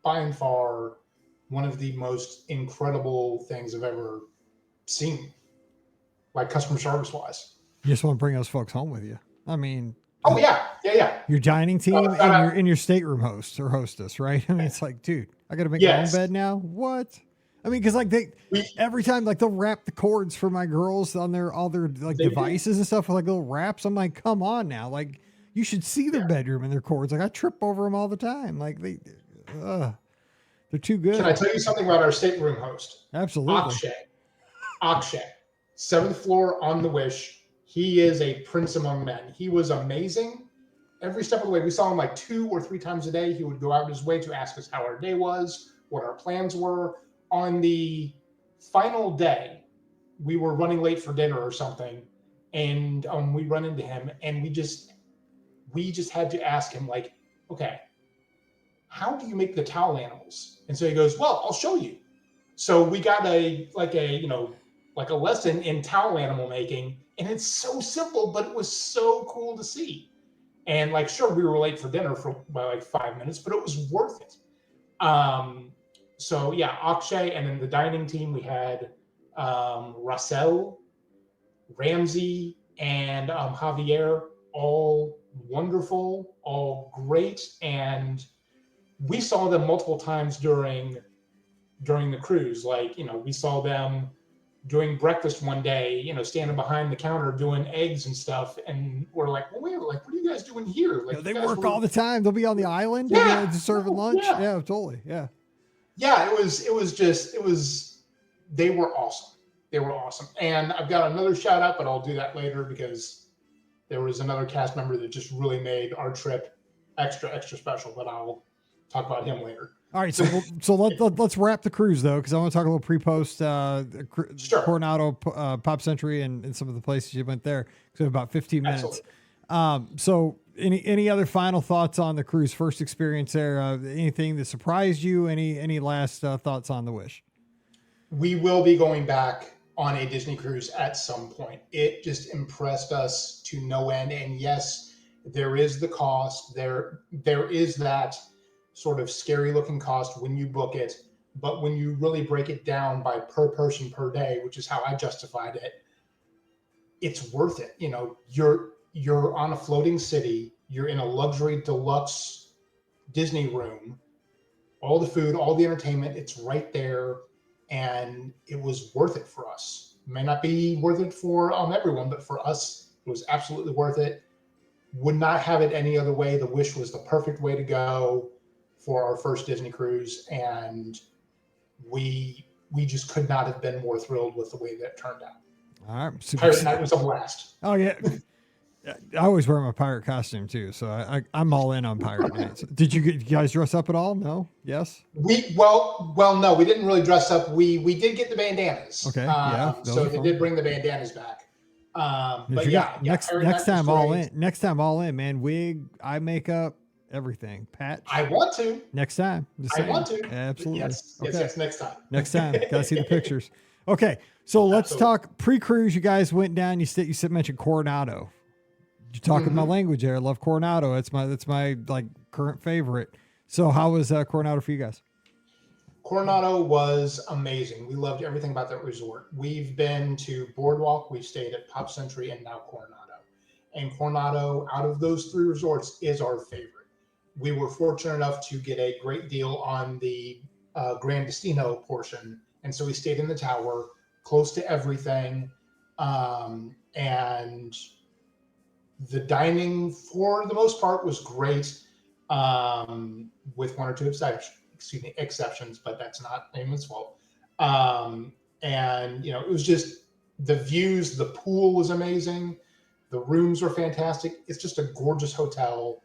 by and far one of the most incredible things I've ever seen, like, customer service wise. You just want to bring those folks home with you. I mean, oh yeah. Your dining team and your stateroom host or hostess, right? I mean, it's like, dude, I got to make my own bed now. What? I mean, because every time, like, they'll wrap the cords for my girls on all their devices and stuff with like little wraps. I'm like, come on now, like, you should see their bedroom and their cords. Like, I trip over them all the time. Like, they're too good. Can I tell you something about our stateroom host? Absolutely. Akshay, 7th floor on the Wish. He is a prince among men. He was amazing. Every step of the way, we saw him like 2 or 3 times a day. He would go out his way to ask us how our day was, what our plans were. On the final day, we were running late for dinner or something, and we run into him, and we just had to ask him, like, okay, how do you make the towel animals? And so he goes, well, I'll show you. So we got a lesson in towel animal making, and it's so simple, but it was so cool to see. And, like, sure, we were late for dinner by like 5 minutes, but it was worth it. So yeah, Akshay, and then the dining team, we had Russell, Ramsey, and Javier, all wonderful, all great, and we saw them multiple times during the cruise. Like, we saw them doing breakfast one day, standing behind the counter doing eggs and stuff, and we're like, well, wait, like, what are you guys doing here? Like, They work all the time. They'll be on the island, yeah, serving lunch. yeah, Yeah, totally. Yeah. yeah. They were awesome. They were awesome. And I've got another shout out, but I'll do that later because there was another cast member that just really made our trip extra special, but I'll talk about him later. All right, so let's wrap the cruise though, because I want to talk a little pre-post Sure. Coronado, Pop Century, and some of the places you went there. So about 15 minutes. Absolutely. So any other final thoughts on the cruise? First experience there? Anything that surprised you? Any last thoughts on the Wish? We will be going back on a Disney cruise at some point. It just impressed us to no end. And yes, there is the cost. There is that sort of scary looking cost when you book it. But when you really break it down by per person per day, which is how I justified it, it's worth it. You're on a floating city. You're in a luxury deluxe Disney room. All the food, all the entertainment, it's right there. And it was worth it for us. It may not be worth it for everyone, but for us, it was absolutely worth it. Would not have it any other way. The Wish was the perfect way to go for our first Disney cruise, and we just could not have been more thrilled with the way that turned out. All right, super Pirate Night was a blast. Oh yeah. I always wear my pirate costume too, so I'm all in on pirate nights. Did you guys dress up at all? No? Yes? No, we didn't really dress up. We did get the bandanas. Okay, yeah. So they did bring the bandanas back. But next time all in. Next time all in, man. Wig, eye makeup, everything. Patch. I want to. Next time. I want to. Absolutely. Yes, okay. yes, next time. Next time. Gotta see the pictures. Okay, so let's talk pre-cruise. You guys went down. You mentioned Coronado. You're talking my language there. I love Coronado. That's my like current favorite. So how was Coronado for you guys? Coronado was amazing. We loved everything about that resort. We've been to Boardwalk, we've stayed at Pop Century, and now Coronado. And Coronado, out of those three resorts, is our favorite. We were fortunate enough to get a great deal on the Grand Destino portion, and so we stayed in the tower, close to everything, and the dining, for the most part, was great, with one or two exceptions, but that's not anyone's fault. And it was just the views. The pool was amazing. The rooms were fantastic. It's just a gorgeous hotel,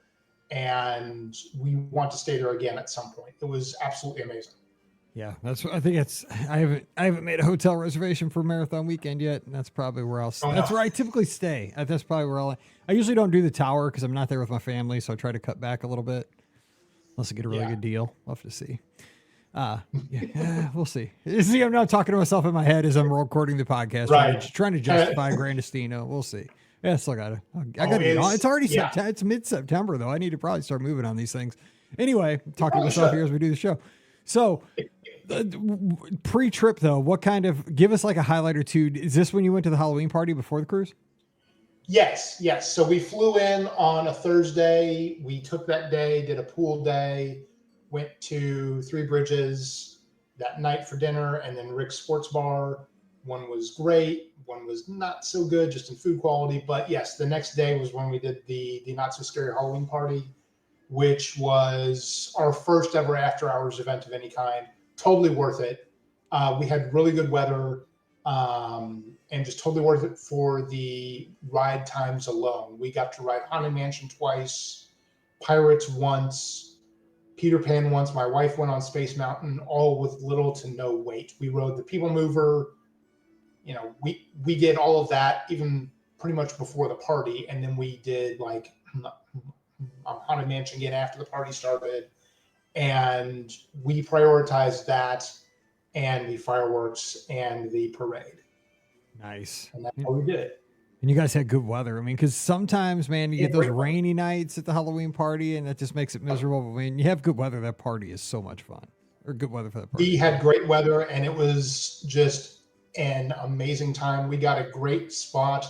and we want to stay there again at some point. It was absolutely amazing. Yeah, I haven't made a hotel reservation for Marathon Weekend yet, and that's probably where I'll stay. That's where I typically stay. That's probably where I usually don't do the tower because I'm not there with my family, so I try to cut back a little bit. Unless I get a really good deal. We'll have to see. We'll see. See, I'm not talking to myself in my head as I'm recording the podcast. Right. Trying to justify Grand Destino. We'll see. Yeah, I still got to. It's already September. It's mid-September, though. I need to probably start moving on these things. Anyway, talking to myself here as we do the show. So, pre-trip, though, give us like a highlight or two. Is this when you went to the Halloween party before the cruise? Yes. So we flew in on a Thursday. We took that day, did a pool day, went to Three Bridges that night for dinner, and then Rick's Sports Bar. One was great. One was not so good, just in food quality. But yes, the next day was when we did the Not So Scary Halloween party, which was our first ever after hours event of any kind. Totally worth it. We had really good weather, and just totally worth it for the ride times alone. We got to ride Haunted Mansion twice, Pirates once, Peter Pan once. My wife went on Space Mountain, all with little to no wait. We rode the People Mover. We did all of that even pretty much before the party, and then we did like Haunted Mansion again after the party started, and we prioritized that and the fireworks and the parade. Nice. And that's how we did it. And you guys had good weather. I mean, because sometimes, man, you Yeah, get those great weather. rainy nights at the Halloween party, and that just makes it miserable. But when you have good weather, that party is so much fun. Or good weather for that party. We had great weather, and it was just an amazing time. We got a great spot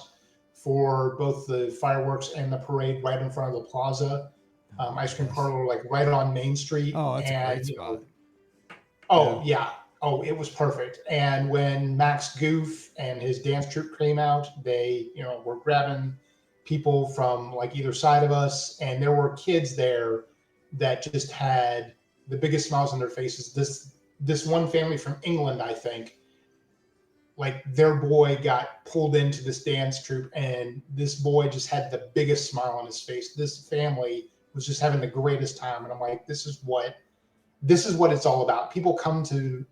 for both the fireworks and the parade right in front of the plaza. Ice cream parlor, like right on Main Street. Oh, that's a great And spot. oh yeah. Oh, it was perfect. And when Max Goof and his dance troupe came out, they, were grabbing people from like either side of us, and there were kids there that just had the biggest smiles on their faces. This one family from England, I think, like their boy got pulled into this dance troupe, and this boy just had the biggest smile on his face. This family was just having the greatest time, and I'm like, this is what it's all about. People come to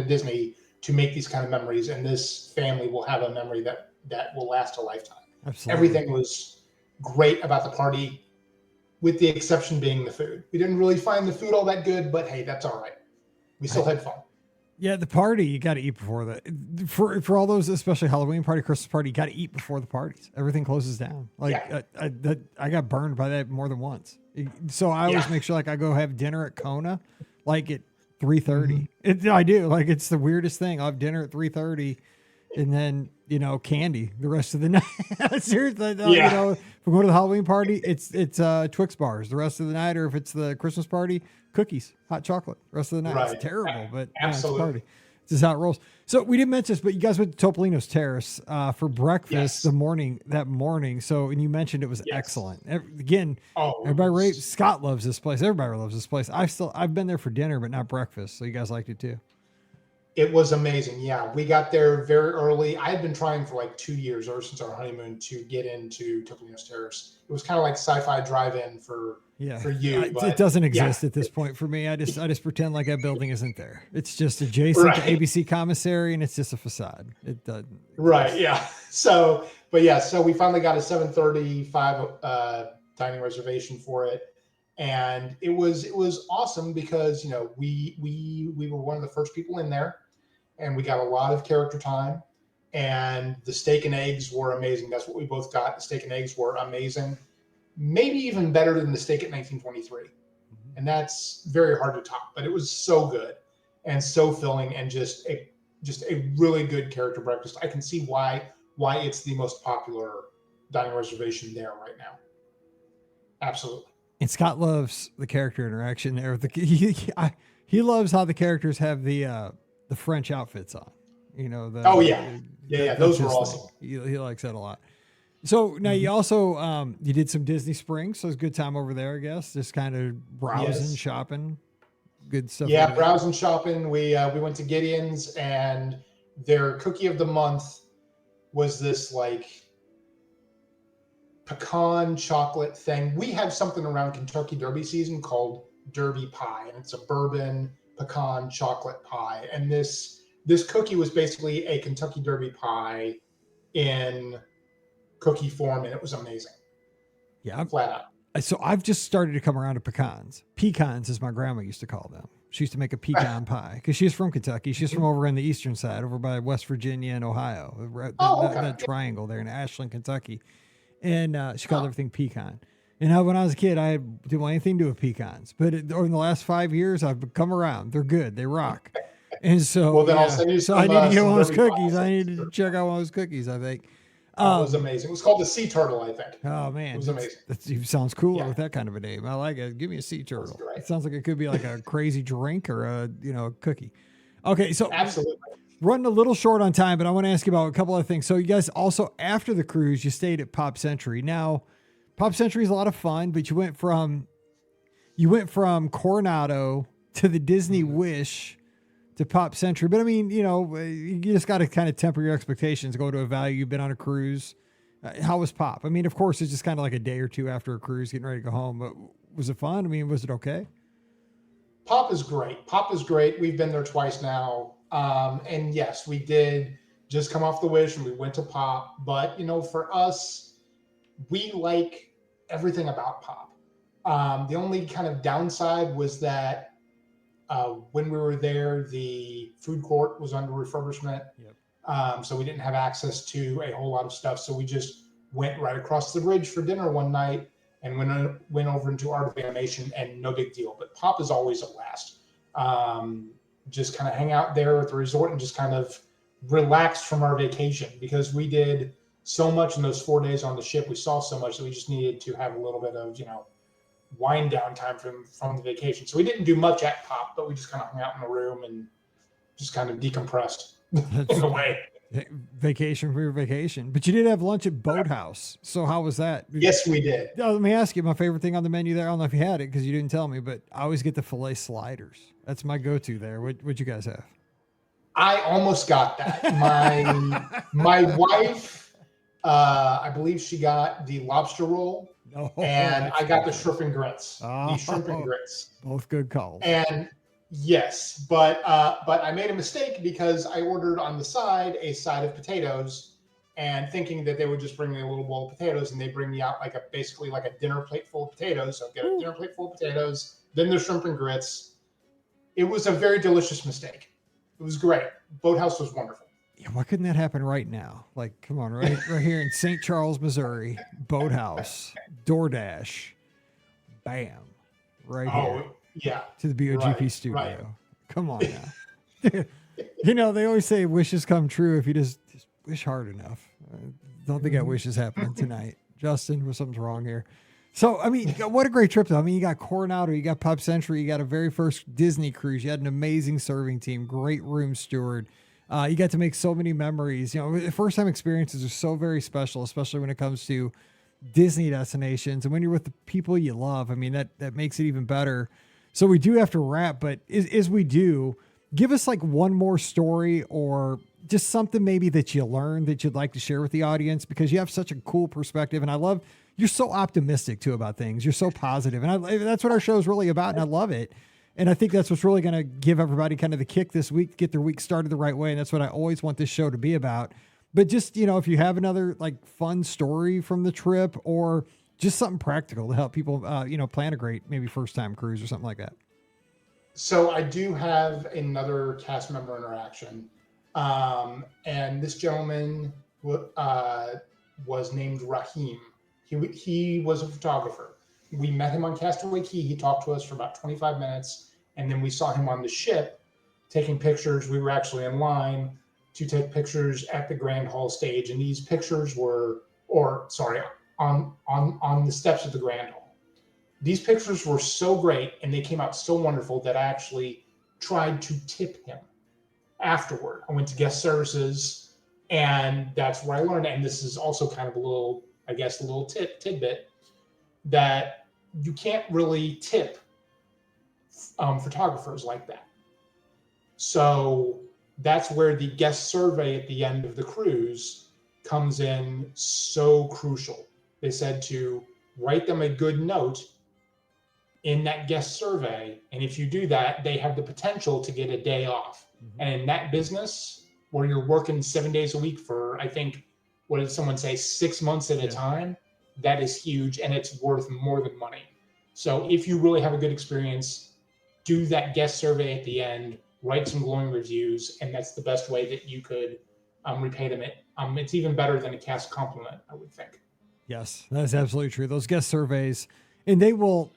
Disney to make these kind of memories, and this family will have a memory that will last a lifetime. Absolutely. Everything was great about the party, with the exception being the food. We didn't really find the food all that good, but hey, that's all right. We still had fun. Yeah, the party, you got to eat before that. For all those, especially Halloween party, Christmas party, you got to eat before the parties. Everything closes down. Like I got burned by that more than once. So I always make sure like I go have dinner at Kona, like at 3:30. I do. Like it's the weirdest thing. I'll have dinner at 3:30, and then candy the rest of the night. Seriously, if we go to the Halloween party, it's Twix bars the rest of the night, or if it's the Christmas party, cookies, hot chocolate the rest of the night. Right. It's terrible, but Absolutely. it's a party. This is how it rolls. So we didn't mention this, but you guys went to Topolino's Terrace for breakfast that morning. So, and you mentioned it was excellent. Again, everybody Scott loves this place. Everybody loves this place. I've been there for dinner, but not breakfast. So you guys liked it too. It was amazing. Yeah, we got there very early. I had been trying for like 2 years, ever since our honeymoon, to get into Topolino's Terrace. It was kind of like sci-fi drive-in for you. It doesn't exist at this point for me. I just pretend like that building isn't there. It's just adjacent to ABC Commissary, and it's just a facade. It doesn't. Right. Yeah. So we finally got a 7:35 dining reservation for it. And it was awesome because, we were one of the first people in there, and we got a lot of character time, and the steak and eggs were amazing. That's what we both got. The steak and eggs were amazing, maybe even better than the steak at 1923. And that's very hard to top, but it was so good and so filling, and just a really good character breakfast. I can see why it's the most popular dining reservation there right now. Absolutely. And Scott loves the character interaction there. He loves how the characters have the French outfits on. Those were awesome. He likes that a lot. So now you also you did some Disney Springs, so it was a good time over there, I guess. Just kind of browsing, shopping, good stuff. Yeah, browsing, shopping. We went to Gideon's, and their cookie of the month was this like pecan chocolate thing. We have something around Kentucky Derby season called Derby Pie, and it's a bourbon pecan chocolate pie. And this cookie was basically a Kentucky Derby pie in cookie form, and it was amazing. Yeah, flat out. So I've just started to come around to pecans. Pecans, as my grandma used to call them. She used to make a pecan pie because she's from Kentucky. She's from over in the eastern side, over by West Virginia and Ohio. That triangle there in Ashland, Kentucky. And she called everything pecan. And when I was a kid, I didn't want anything to do with pecans. But over the last 5 years, I've come around. They're good. They rock. And so, I'll send you some, I need to get one of those cookies. pies. I need to check out one of those cookies, I think. It was amazing. It was called the Sea Turtle, I think. Oh, man. It was amazing. That sounds cool with that kind of a name. I like it. Give me a sea turtle. It sounds like it could be like a crazy drink or a cookie. Okay, so absolutely. Running a little short on time, but I want to ask you about a couple of things. So you guys also, after the cruise, you stayed at Pop Century. Now, Pop Century is a lot of fun, but you went from Coronado to the Disney Wish to Pop Century. But I mean, you just got to kind of temper your expectations, go to a value. You've been on a cruise. How was Pop? I mean, of course, it's just kind of like a day or two after a cruise, getting ready to go home. But was it fun? I mean, was it okay? Pop is great. We've been there twice now. And yes, we did just come off the Wish and we went to Pop. But, for us, we like everything about Pop. The only kind of downside was that when we were there, the food court was under refurbishment. Yep. So we didn't have access to a whole lot of stuff. So we just went right across the bridge for dinner one night and went over into Art of Animation, and no big deal. But Pop is always a blast. Just kind of hang out there at the resort and just kind of relax from our vacation, because we did so much in those 4 days on the ship. We saw so much that we just needed to have a little bit of, wind down time from the vacation. So we didn't do much at Pop, but we just kind of hung out in the room and just kind of decompressed in a way. Vacation for your vacation. But you did have lunch at Boathouse. So how was that? Yes, we did. Let me ask you, my favorite thing on the menu there, I don't know if you had it because you didn't tell me, but I always get the filet sliders. That's my go-to there. What'd you guys have? I almost got that. My wife, I believe she got the lobster roll, and I got the shrimp and grits. The shrimp and grits. Both good calls. And yes, but I made a mistake because I ordered on the side a side of potatoes, and thinking that they would just bring me a little bowl of potatoes, and they bring me out basically like a dinner plate full of potatoes. So get a dinner plate full of potatoes, then the shrimp and grits. It was a very delicious mistake. It was great. Boathouse was wonderful. Yeah, why couldn't that happen right now? Like, come on, right here in St. Charles, Missouri, Boathouse, DoorDash, bam, right here. Yeah. To the BOGP studio. Right. Come on now. They always say wishes come true if you just wish hard enough. Don't think that wish is happening tonight. Justin, something's wrong here. So, I mean, what a great trip, though. I mean, you got Coronado, you got Pop Century, you got a very first Disney cruise. You had an amazing serving team, great room steward. You got to make so many memories. First-time experiences are so very special, especially when it comes to Disney destinations. And when you're with the people you love, I mean, that makes it even better. So we do have to wrap, but as we do, give us like one more story or just something maybe that you learned that you'd like to share with the audience, because you have such a cool perspective. And I love, you're so optimistic too about things. You're so positive. And that's what our show is really about. And I love it. And I think that's what's really going to give everybody kind of the kick this week, get their week started the right way. And that's what I always want this show to be about. But just, if you have another like fun story from the trip or just something practical to help people, plan a great, maybe first time cruise or something like that. So I do have another cast member interaction. And this gentleman was named Rahim. He was a photographer. We met him on Castaway Cay. He talked to us for about 25 minutes. And then we saw him on the ship taking pictures. We were actually in line to take pictures at the Grand Hall stage. And these pictures were, on the steps of the Grand Hall. These pictures were so great and they came out so wonderful that I actually tried to tip him afterward. I went to guest services, and that's where I learned. And this is also kind of a little tidbit that you can't really tip photographers like that. So that's where the guest survey at the end of the cruise comes in so crucial. They said to write them a good note in that guest survey. And if you do that, they have the potential to get a day off. Mm-hmm. And in that business where you're working 7 days a week for, I think, what did someone say, 6 months at a time, that is huge. And it's worth more than money. So if you really have a good experience, do that guest survey at the end, write some glowing reviews. And that's the best way that you could repay them. It's even better than a cast compliment, I would think. Yes, that's absolutely true. Those guest surveys, and they will,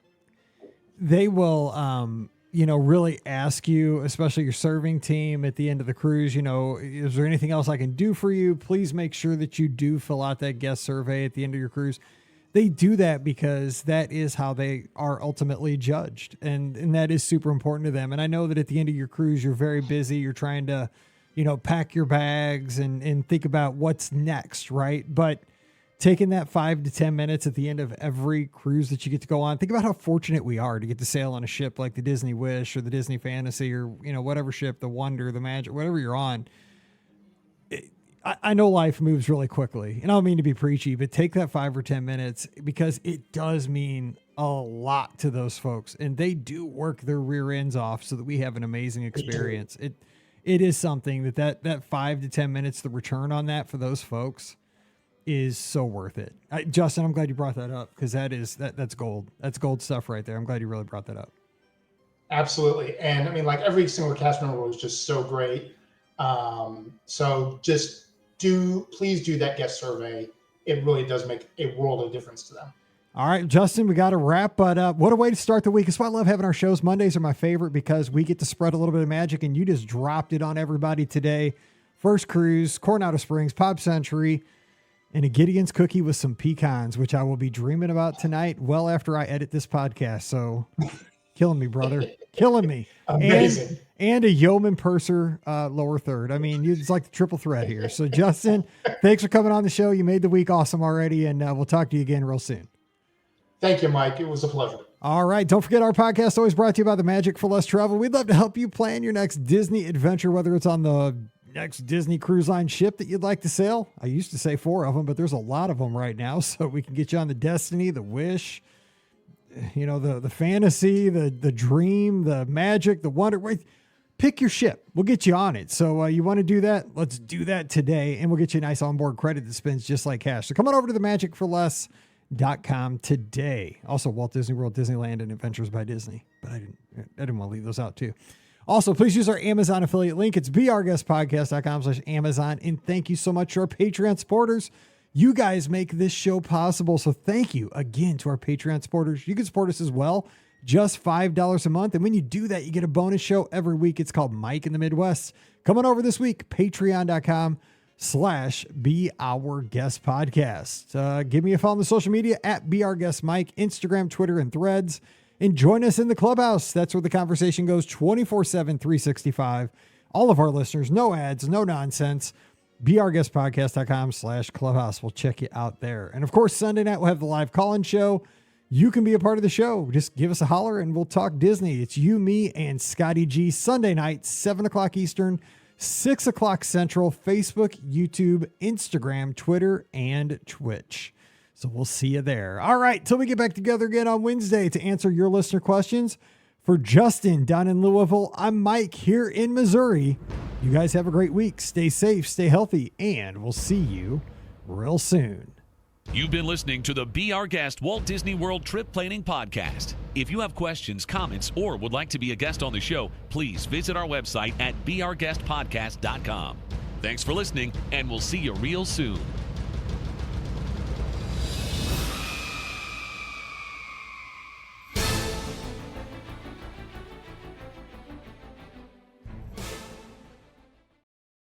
really ask you, especially your serving team at the end of the cruise, is there anything else I can do for you? Please make sure that you do fill out that guest survey at the end of your cruise. They do that because that is how they are ultimately judged. And that is super important to them. And I know that at the end of your cruise, you're very busy. You're trying to, pack your bags and think about what's next, right? But taking that 5 to 10 minutes at the end of every cruise that you get to go on, think about how fortunate we are to get to sail on a ship like the Disney Wish or the Disney Fantasy or, whatever ship, the Wonder, the Magic, whatever you're on. I know life moves really quickly, and I don't mean to be preachy, but take that 5 or 10 minutes because it does mean a lot to those folks, and they do work their rear ends off so that we have an amazing experience. It is something that 5 to 10 minutes, the return on that for those folks is so worth it. Justin, I'm glad you brought that up because that's gold. That's gold stuff right there. I'm glad you really brought that up. Absolutely. And I mean, like every single cast member was just so great. So please do that guest survey. It really does make a world of difference to them. All right, Justin, we got to wrap, but what a way to start the week. That's why I love having our shows. Mondays are my favorite because we get to spread a little bit of magic, and you just dropped it on everybody today. First cruise, Coronado Springs, Pop Century, and a Gideon's cookie with some pecans, which I will be dreaming about tonight well after I edit this podcast. So killing me, brother. Killing me. Amazing. And a Yeoman Purser lower third. I mean, it's like the triple threat here. So, Justin, thanks for coming on the show. You made the week awesome already, and we'll talk to you again real soon. Thank you, Mike. It was a pleasure. All right. Don't forget our podcast always brought to you by the Magic for Less Travel. We'd love to help you plan your next Disney adventure, whether it's on the next Disney Cruise Line ship that you'd like to sail. I used to say 4 of them, but there's a lot of them right now. So we can get you on the Destiny, the Wish, the Fantasy, the Dream, the Magic, the Wonder. Pick your ship. We'll get you on it. So you want to do that? Let's do that today. And we'll get you a nice onboard credit that spends just like cash. So come on over to the magicforless.com today. Also Walt Disney World, Disneyland, and Adventures by Disney. But I didn't want to leave those out too. Also, please use our Amazon affiliate link. It's beourguestpodcast.com/Amazon. And thank you so much to our Patreon supporters. You guys make this show possible. So thank you again to our Patreon supporters. You can support us as well. Just $5 a month. And when you do that, you get a bonus show every week. It's called Mike in the Midwest. Coming over this week, patreon.com/beourguestpodcast. Give me a follow on the social media at beourguestmike, Instagram, Twitter, and Threads. And join us in the clubhouse. That's where the conversation goes 24/7, 365. All of our listeners, no ads, no nonsense. beourguestpodcast.com/clubhouse. We'll check you out there. And of course, Sunday night, we'll have the live call-in show. You can be a part of the show. Just give us a holler and we'll talk Disney. It's you, me, and Scotty G. Sunday night, 7 o'clock Eastern, 6 o'clock Central, Facebook, YouTube, Instagram, Twitter, and Twitch. So we'll see you there. All right, till we get back together again on Wednesday to answer your listener questions. For Justin down in Louisville, I'm Mike here in Missouri. You guys have a great week. Stay safe, stay healthy, and we'll see you real soon. You've been listening to the Be Our Guest Walt Disney World Trip Planning Podcast. If you have questions, comments, or would like to be a guest on the show, please visit our website at beourguestpodcast.com. Thanks for listening, and we'll see you real soon.